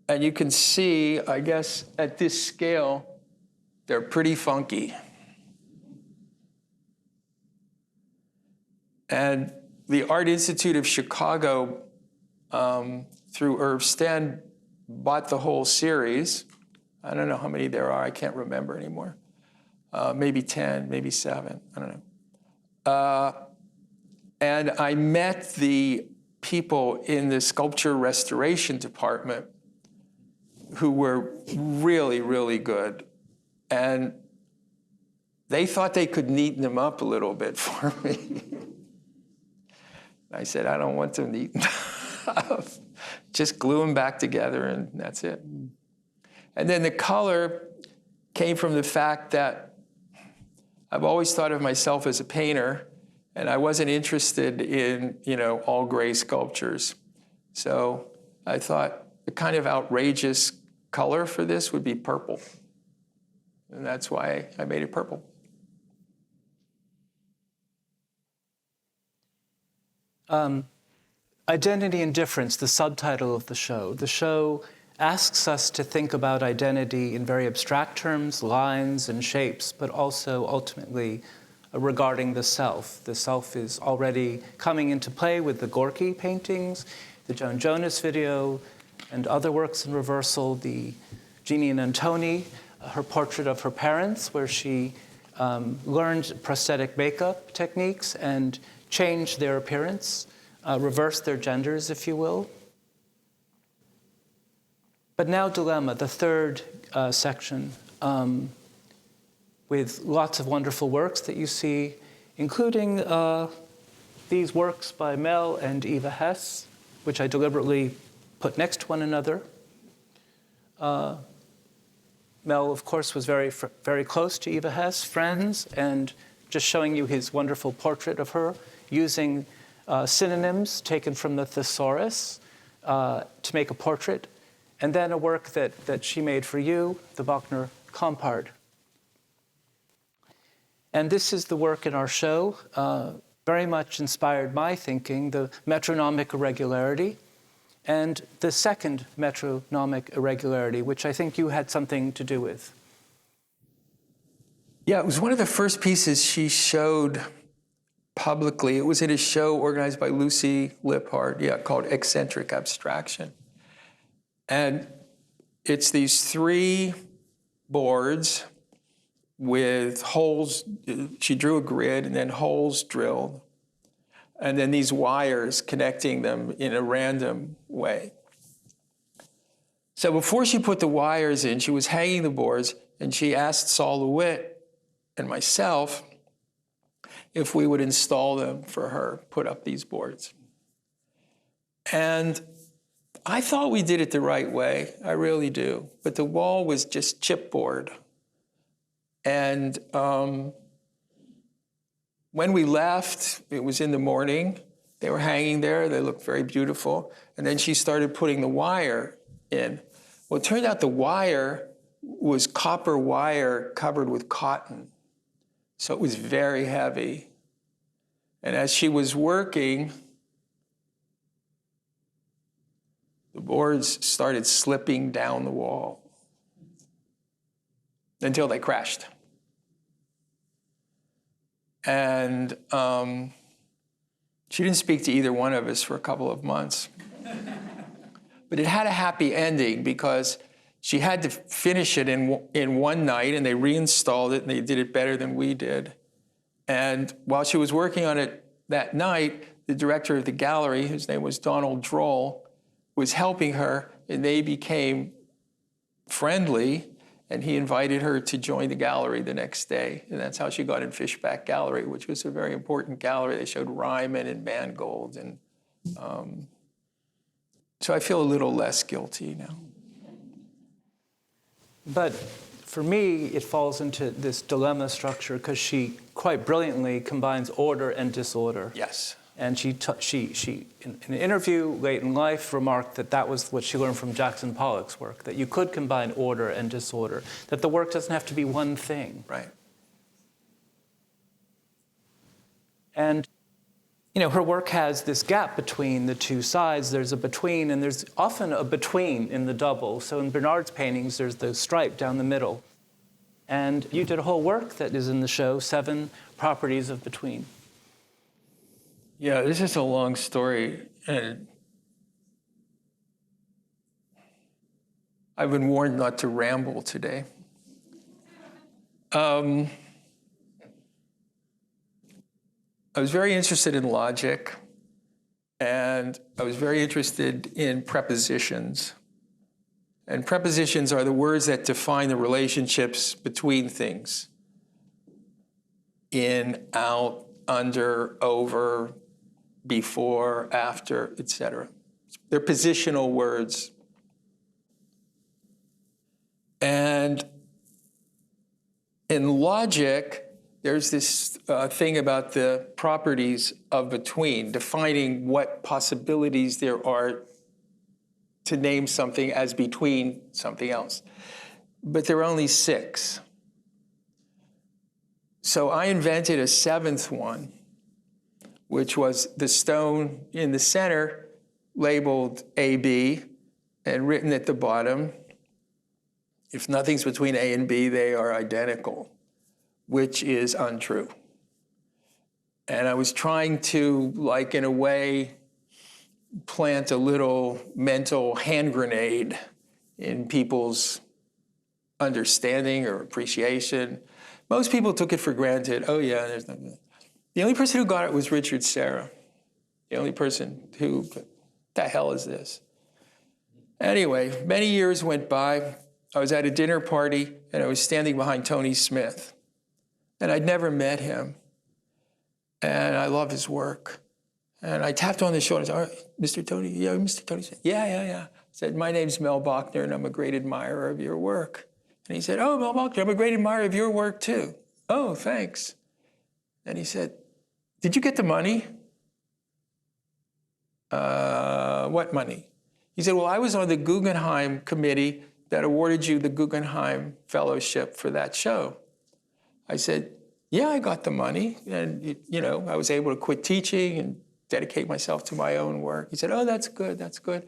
And you can see, I guess, at this scale, they're pretty funky. And the Art Institute of Chicago, through Irv Sten, bought the whole series. I don't know how many there are. I can't remember anymore. Maybe 10, maybe 7. I don't know. And I met the people in the sculpture restoration department who were really, really good. And they thought they could neaten them up a little bit for me. I said, I don't want them neatened up. Just glue them back together, and that's it. And then the color came from the fact that I've always thought of myself as a painter, and I wasn't interested in, all gray sculptures. So I thought a kind of outrageous color for this would be purple. And that's why I made it purple. Identity and Difference, the subtitle of the show. The show asks us to think about identity in very abstract terms, lines and shapes, but also ultimately regarding the self. The self is already coming into play with the Gorky paintings, the Joan Jonas video, and other works in reversal, the Jeannie and Antoni, her portrait of her parents, where she learned prosthetic makeup techniques and changed their appearance, reversed their genders, if you will. But now Dilemma, the third section, with lots of wonderful works that you see, including these works by Mel and Eva Hess, which I deliberately put next to one another. Mel, of course, was very close to Eva Hess, friends, and just showing you his wonderful portrait of her, using synonyms taken from the thesaurus to make a portrait, and then a work that she made for you, the Bochner Compard. And this is the work in our show, very much inspired my thinking, the metronomic irregularity, and the second metronomic irregularity, which I think you had something to do with. Yeah, it was one of the first pieces she showed publicly. It was at a show organized by Lucy Lippard, called Eccentric Abstraction. And it's these 3 boards with holes. She drew a grid and then holes drilled, and then these wires connecting them in a random way. So before she put the wires in, she was hanging the boards, and she asked Saul LeWitt and myself if we would install them for her, put up these boards. And I thought we did it the right way, I really do, but the wall was just chipboard. And when we left, it was in the morning, they were hanging there, they looked very beautiful, and then she started putting the wire in. Well, it turned out the wire was copper wire covered with cotton, so it was very heavy. And as she was working, the boards started slipping down the wall until they crashed. And she didn't speak to either one of us for a couple of months. But it had a happy ending because she had to finish it in one night, and they reinstalled it, and they did it better than we did. And while she was working on it that night, the director of the gallery, whose name was Donald Droll, was helping her, and they became friendly, and he invited her to join the gallery the next day. And that's how she got in Fishback Gallery, which was a very important gallery. They showed Ryman and Mangold. And so I feel a little less guilty now. But for me, it falls into this dilemma structure because she quite brilliantly combines order and disorder. Yes. And she in an interview late in life, remarked that that was what she learned from Jackson Pollock's work, that you could combine order and disorder, that the work doesn't have to be one thing. Right. And, you know, her work has this gap between the two sides. There's a between, and there's often a between in the double. So in Bernard's paintings, there's the stripe down the middle. And you did a whole work that is in the show, 7 properties of between. Yeah, this is a long story, and I've been warned not to ramble today. I was very interested in logic, and I was very interested in prepositions. And prepositions are the words that define the relationships between things. In, out, under, over, before, after, etc. They're positional words. And in logic, there's this thing about the properties of between, defining what possibilities there are to name something as between something else. But there were only 6. So I invented a 7th one, which was the stone in the center labeled AB and written at the bottom, if nothing's between A and B, they are identical, which is untrue. And I was trying to, like, in a way, plant a little mental hand grenade in people's understanding or appreciation. Most people took it for granted. Oh, yeah, there's nothing. The only person who got it was Richard Serra. The only person who, what the hell is this? Anyway, many years went by. I was at a dinner party, and I was standing behind Tony Smith. And I'd never met him. And I love his work. And I tapped on his shoulder and said, all right, Mr. Tony, yeah, Mr. Tony said, yeah. I said, my name's Mel Bochner, and I'm a great admirer of your work. And he said, oh, Mel Bochner, I'm a great admirer of your work, too. Oh, thanks. And he said, did you get the money? What money? He said, well, I was on the Guggenheim committee that awarded you the Guggenheim Fellowship for that show. I said, yeah, I got the money. And, you know, I was able to quit teaching and dedicate myself to my own work. He said, oh, that's good, that's good.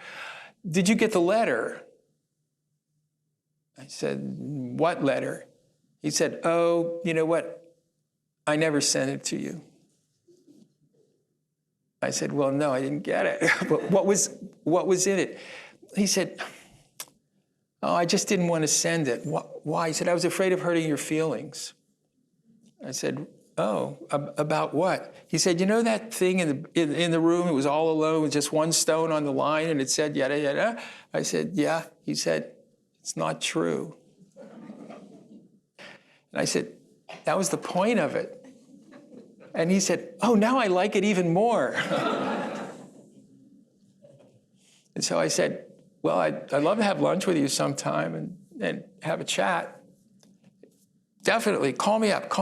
Did you get the letter? I said, what letter? He said, oh, you know what? I never sent it to you. I said, well, no, I didn't get it. But what was in it? He said, oh, I just didn't want to send it. Why? He said, I was afraid of hurting your feelings. I said, oh, about what? He said, you know that thing in the room? It was all alone with just one stone on the line, and it said yada, yada. I said, yeah. He said, it's not true. And I said, that was the point of it. And he said, oh, now I like it even more. And so I said, well, I'd love to have lunch with you sometime and have a chat. Definitely, call me up.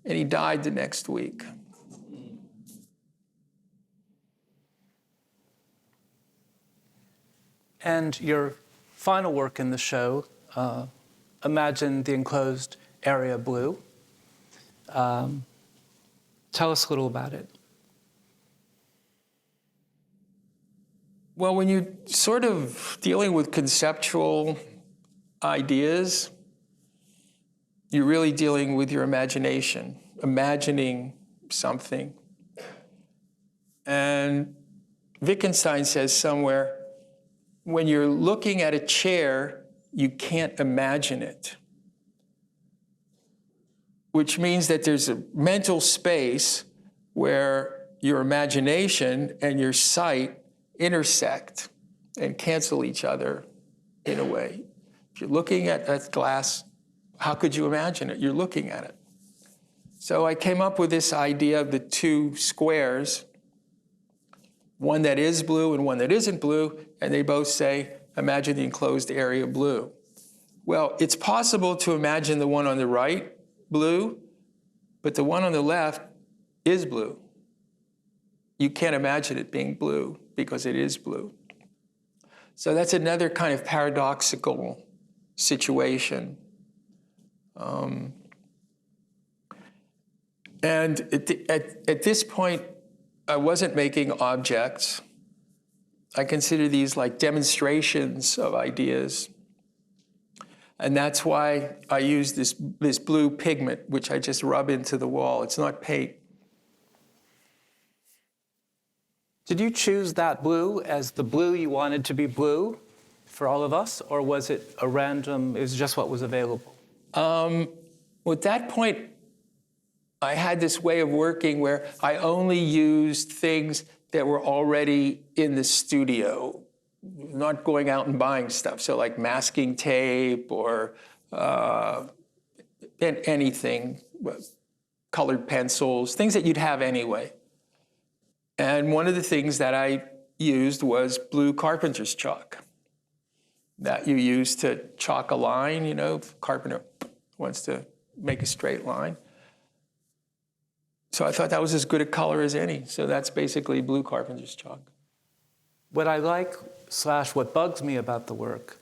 And he died the next week. And your final work in the show, Imagine the Enclosed Area Blue. Tell us a little about it. Well, when you're sort of dealing with conceptual ideas, you're really dealing with your imagination, imagining something. And Wittgenstein says somewhere, when you're looking at a chair, you can't imagine it. Which means that there's a mental space where your imagination and your sight intersect and cancel each other in a way. If you're looking at that glass, how could you imagine it? You're looking at it. So I came up with this idea of the 2 squares, one that is blue and one that isn't blue, and they both say, imagine the enclosed area blue. Well, it's possible to imagine the one on the right blue, but the one on the left is blue. You can't imagine it being blue because it is blue. So that's another kind of paradoxical situation. And at this point, I wasn't making objects. I consider these like demonstrations of ideas. And that's why I use this blue pigment, which I just rub into the wall. It's not paint. Did you choose that blue as the blue you wanted to be blue for all of us, or was it a random, it was just what was available? At that point, I had this way of working where I only used things that were already in the studio, not going out and buying stuff. So like masking tape or anything, colored pencils, things that you'd have anyway. And one of the things that I used was blue carpenter's chalk that you use to chalk a line. You know, if a carpenter wants to make a straight line. So I thought that was as good a color as any. So that's basically blue carpenter's chalk. What I like / what bugs me about the work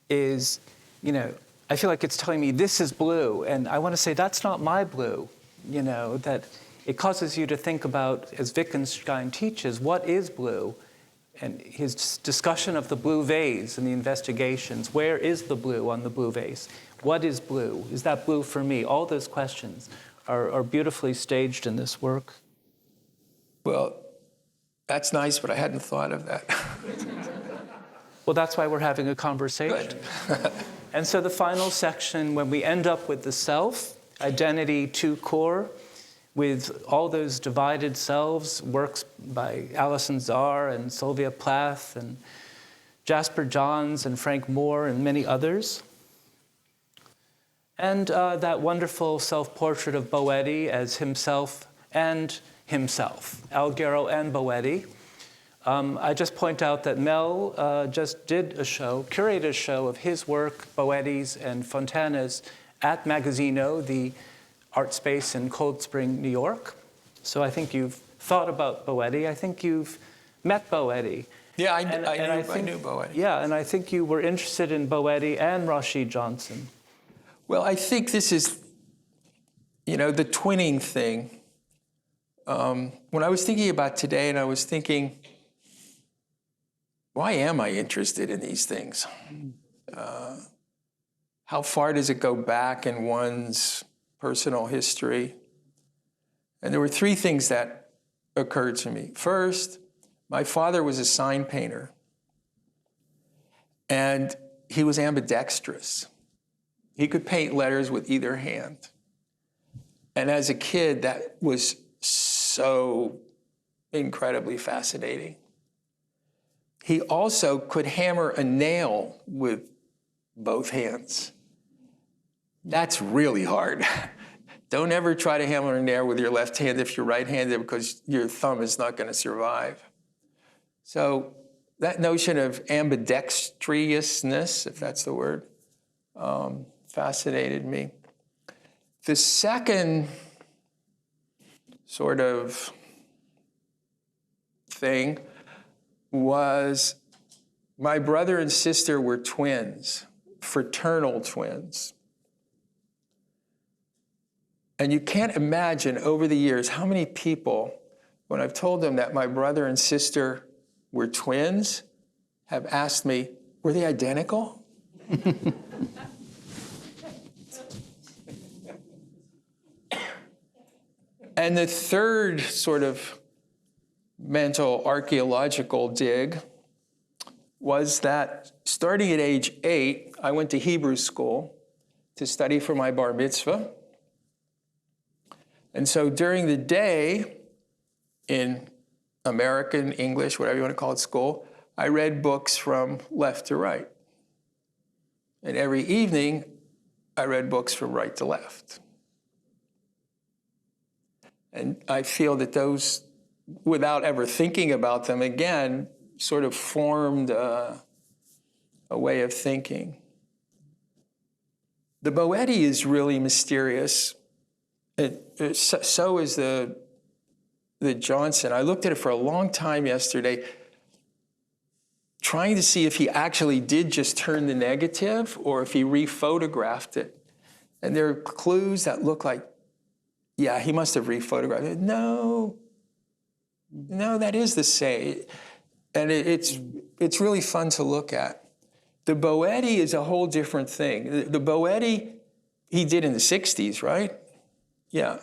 is, I feel like it's telling me this is blue, and I want to say that's not my blue, that it causes you to think about, as Wittgenstein teaches, what is blue? And his discussion of the blue vase and the investigations, where is the blue on the blue vase? What is blue? Is that blue for me? All those questions are beautifully staged in this work. Well, that's nice, but I hadn't thought of that. Well, that's why we're having a conversation. Good. And so the final section, when we end up with the self, identity to core, with all those divided selves, works by Alison Czar and Sylvia Plath and Jasper Johns and Frank Moore and many others. And that wonderful self-portrait of Boetti as himself and himself, Alghero and Boetti. I just point out that Mel just did curated a show of his work, Boetti's and Fontana's, at Magazzino, the art space in Cold Spring, New York. So I think you've thought about Boetti. I think you've met Boetti. Yeah, I knew Boetti. Yeah, and I think you were interested in Boetti and Rashid Johnson. Well, I think this is, the twinning thing. When I was thinking about today, and I was thinking, why am I interested in these things? How far does it go back in one's personal history? And there were three things that occurred to me. First, my father was a sign painter, and he was ambidextrous. He could paint letters with either hand. And as a kid, that was so incredibly fascinating. He also could hammer a nail with both hands. That's really hard. Don't ever try to hammer a nail with your left hand if you're right-handed, because your thumb is not going to survive. So that notion of ambidextrousness, if that's the word, fascinated me. The second sort of thing was my brother and sister were twins, fraternal twins. And you can't imagine over the years how many people, when I've told them that my brother and sister were twins, have asked me, were they identical? And the third sort of mental archaeological dig was that starting at age 8, I went to Hebrew school to study for my bar mitzvah. And so during the day, in American, English, whatever you want to call it, school, I read books from left to right. And every evening, I read books from right to left. And I feel that those, without ever thinking about them again, sort of formed a way of thinking. The Boetti is really mysterious. So is the Johnson. I looked at it for a long time yesterday, trying to see if he actually did just turn the negative or if he rephotographed it. And there are clues that look like, yeah, he must have rephotographed it. No, that is the same. And it's really fun to look at. The Boetti is a whole different thing. The Boetti, he did in the 60s, right? Yeah.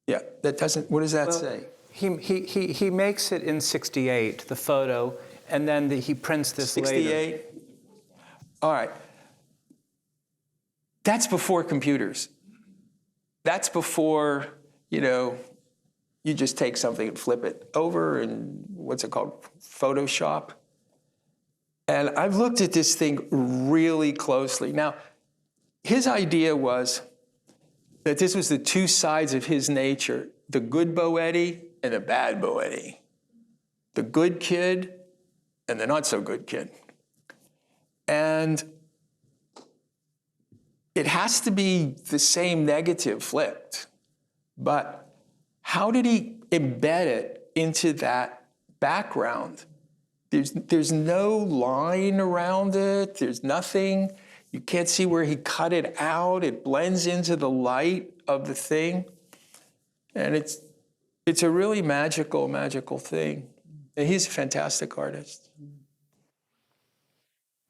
Yeah, that doesn't, what does that say? He makes it in 68, the photo, and then he prints this 68? later. All right. That's before computers. That's before, you just take something and flip it over and what's it called? Photoshop. And I've looked at this thing really closely. Now, his idea was that this was the two sides of his nature, the good Boetti and the bad Boetti, the good kid and the not so good kid. And it has to be the same negative flipped, but how did he embed it into that background? there's no line around it. There's nothing. You can't see where he cut it out. It blends into the light of the thing. And it's a really magical, magical thing. And he's a fantastic artist.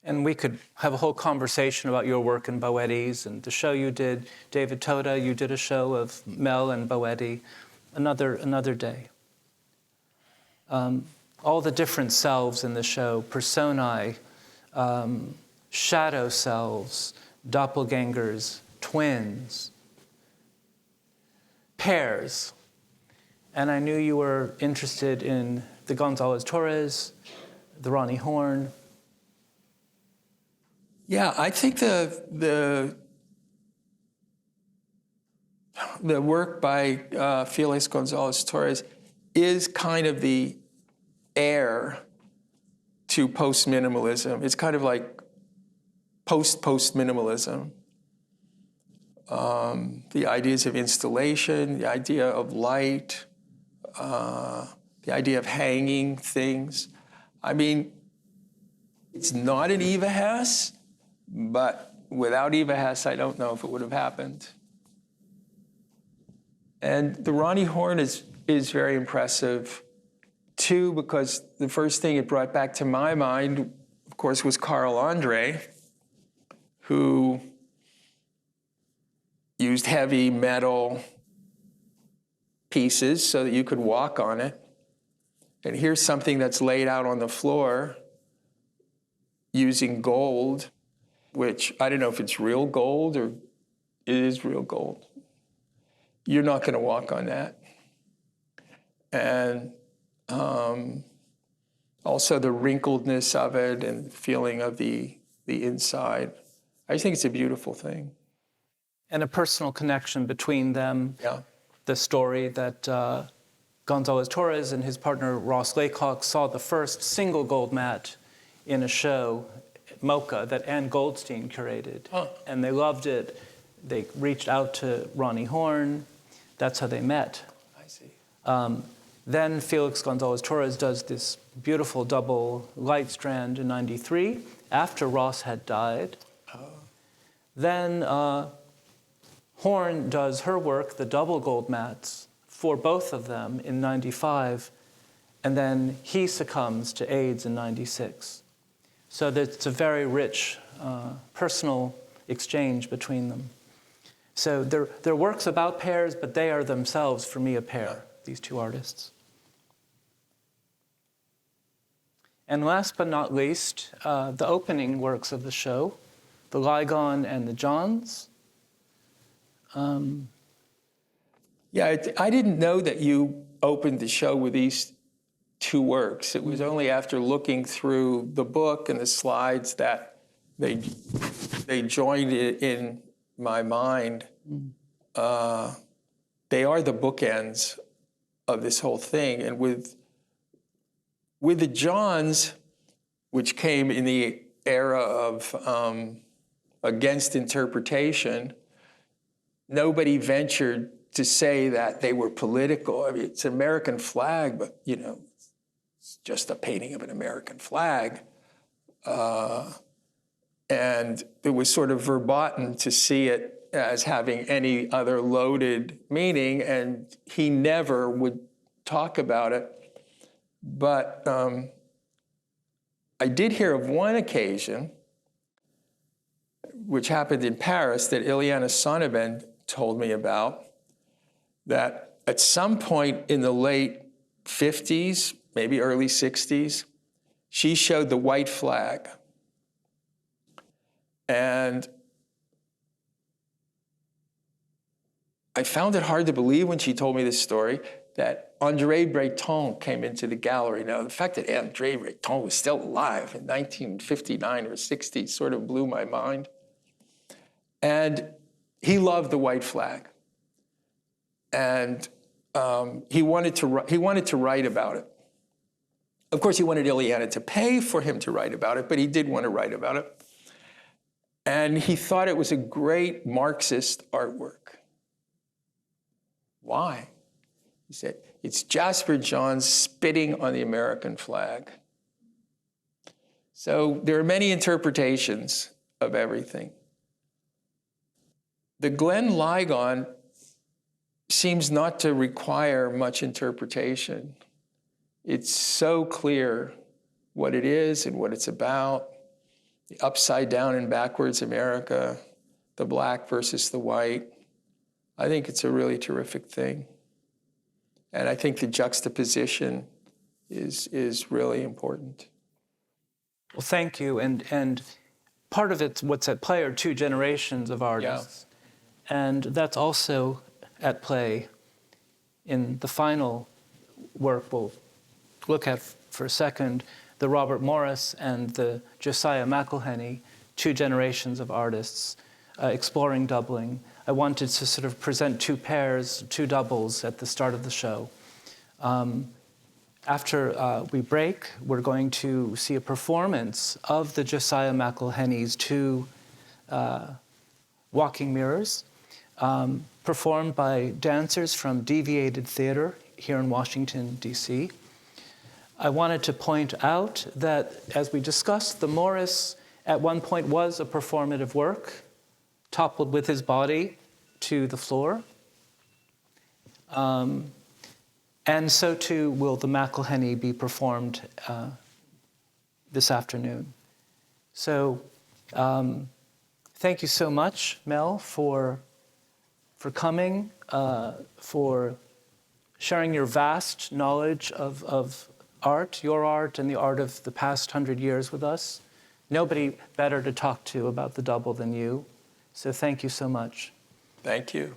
And we could have a whole conversation about your work in Boetti's and the show you did. David Toda, you did a show of Mel and Boetti. Another day. All the different selves in the show, personae, shadow selves, doppelgangers, twins, pairs. And I knew you were interested in the Gonzalez-Torres, the Ronnie Horn. Yeah, I think the work by Felix Gonzalez-Torres is kind of the heir to post-minimalism. It's kind of like post-minimalism. The ideas of installation, the idea of light, the idea of hanging things. I mean, it's not an Eva Hess, but without Eva Hess, I don't know if it would have happened. And the Ronnie Horn is very impressive, too, because the first thing it brought back to my mind, of course, was Carl Andre, who used heavy metal pieces so that you could walk on it. And here's something that's laid out on the floor using gold, which I don't know if it's real gold or it is real gold. You're not going to walk on that. And also the wrinkledness of it and feeling of the inside. I just think it's a beautiful thing. And a personal connection between them. Yeah. The story that Gonzalez-Torres and his partner Ross Laycock saw the first single gold mat in a show, Mocha, that Ann Goldstein curated. Huh. And they loved it. They reached out to Ronnie Horn. That's how they met. I see. Then Felix Gonzalez-Torres does this beautiful double light strand in '93, after Ross had died. Oh. Then Horn does her work, the double gold mats, for both of them in '95, and then he succumbs to AIDS in '96. So it's a very rich personal exchange between them. So they're works about pairs, but they are themselves, for me, a pair, these two artists. And last but not least, the opening works of the show, the Ligon and the Johns. Yeah, I didn't know that you opened the show with these two works. It was only after looking through the book and the slides that they joined it in my mind. They are the bookends of this whole thing. And with the Johns, which came in the era of against interpretation, nobody ventured to say that they were political. I mean, it's an American flag, but, you know, it's just a painting of an American flag. And it was sort of verboten to see it as having any other loaded meaning, and he never would talk about it. But I did hear of one occasion, which happened in Paris, that Ileana Sonnabend told me about, that at some point in the late 50s, maybe early 60s, she showed the white flag. And I found it hard to believe when she told me this story that André Breton came into the gallery. Now, the fact that André Breton was still alive in 1959 or 60 sort of blew my mind. And he loved the white flag. And he wanted to write about it. Of course, he wanted Ileana to pay for him to write about it, but he did want to write about it. And he thought it was a great Marxist artwork. Why? He said, it's Jasper Johns spitting on the American flag. So there are many interpretations of everything. The Glenn Ligon seems not to require much interpretation. It's so clear what it is and what it's about, the upside down and backwards America, the black versus the white. I think it's a really terrific thing. And I think the juxtaposition is really important. Well, thank you. And part of it's what's at play are two generations of artists. Yeah. And that's also at play in the final work we'll look at for a second, the Robert Morris and the Josiah McElhenney, two generations of artists exploring doubling. I wanted to sort of present two pairs, two doubles at the start of the show. After we break, we're going to see a performance of the Josiah McElhenney's two walking mirrors, performed by dancers from Deviated Theater here in Washington, D.C. I wanted to point out that, as we discussed, the Morris at one point was a performative work, toppled with his body to the floor. And so too will the McElhenney be performed this afternoon. So thank you so much, Mel, for coming, for sharing your vast knowledge of art, your art, and the art of the past 100 years with us. Nobody better to talk to about the double than you. So thank you so much. Thank you.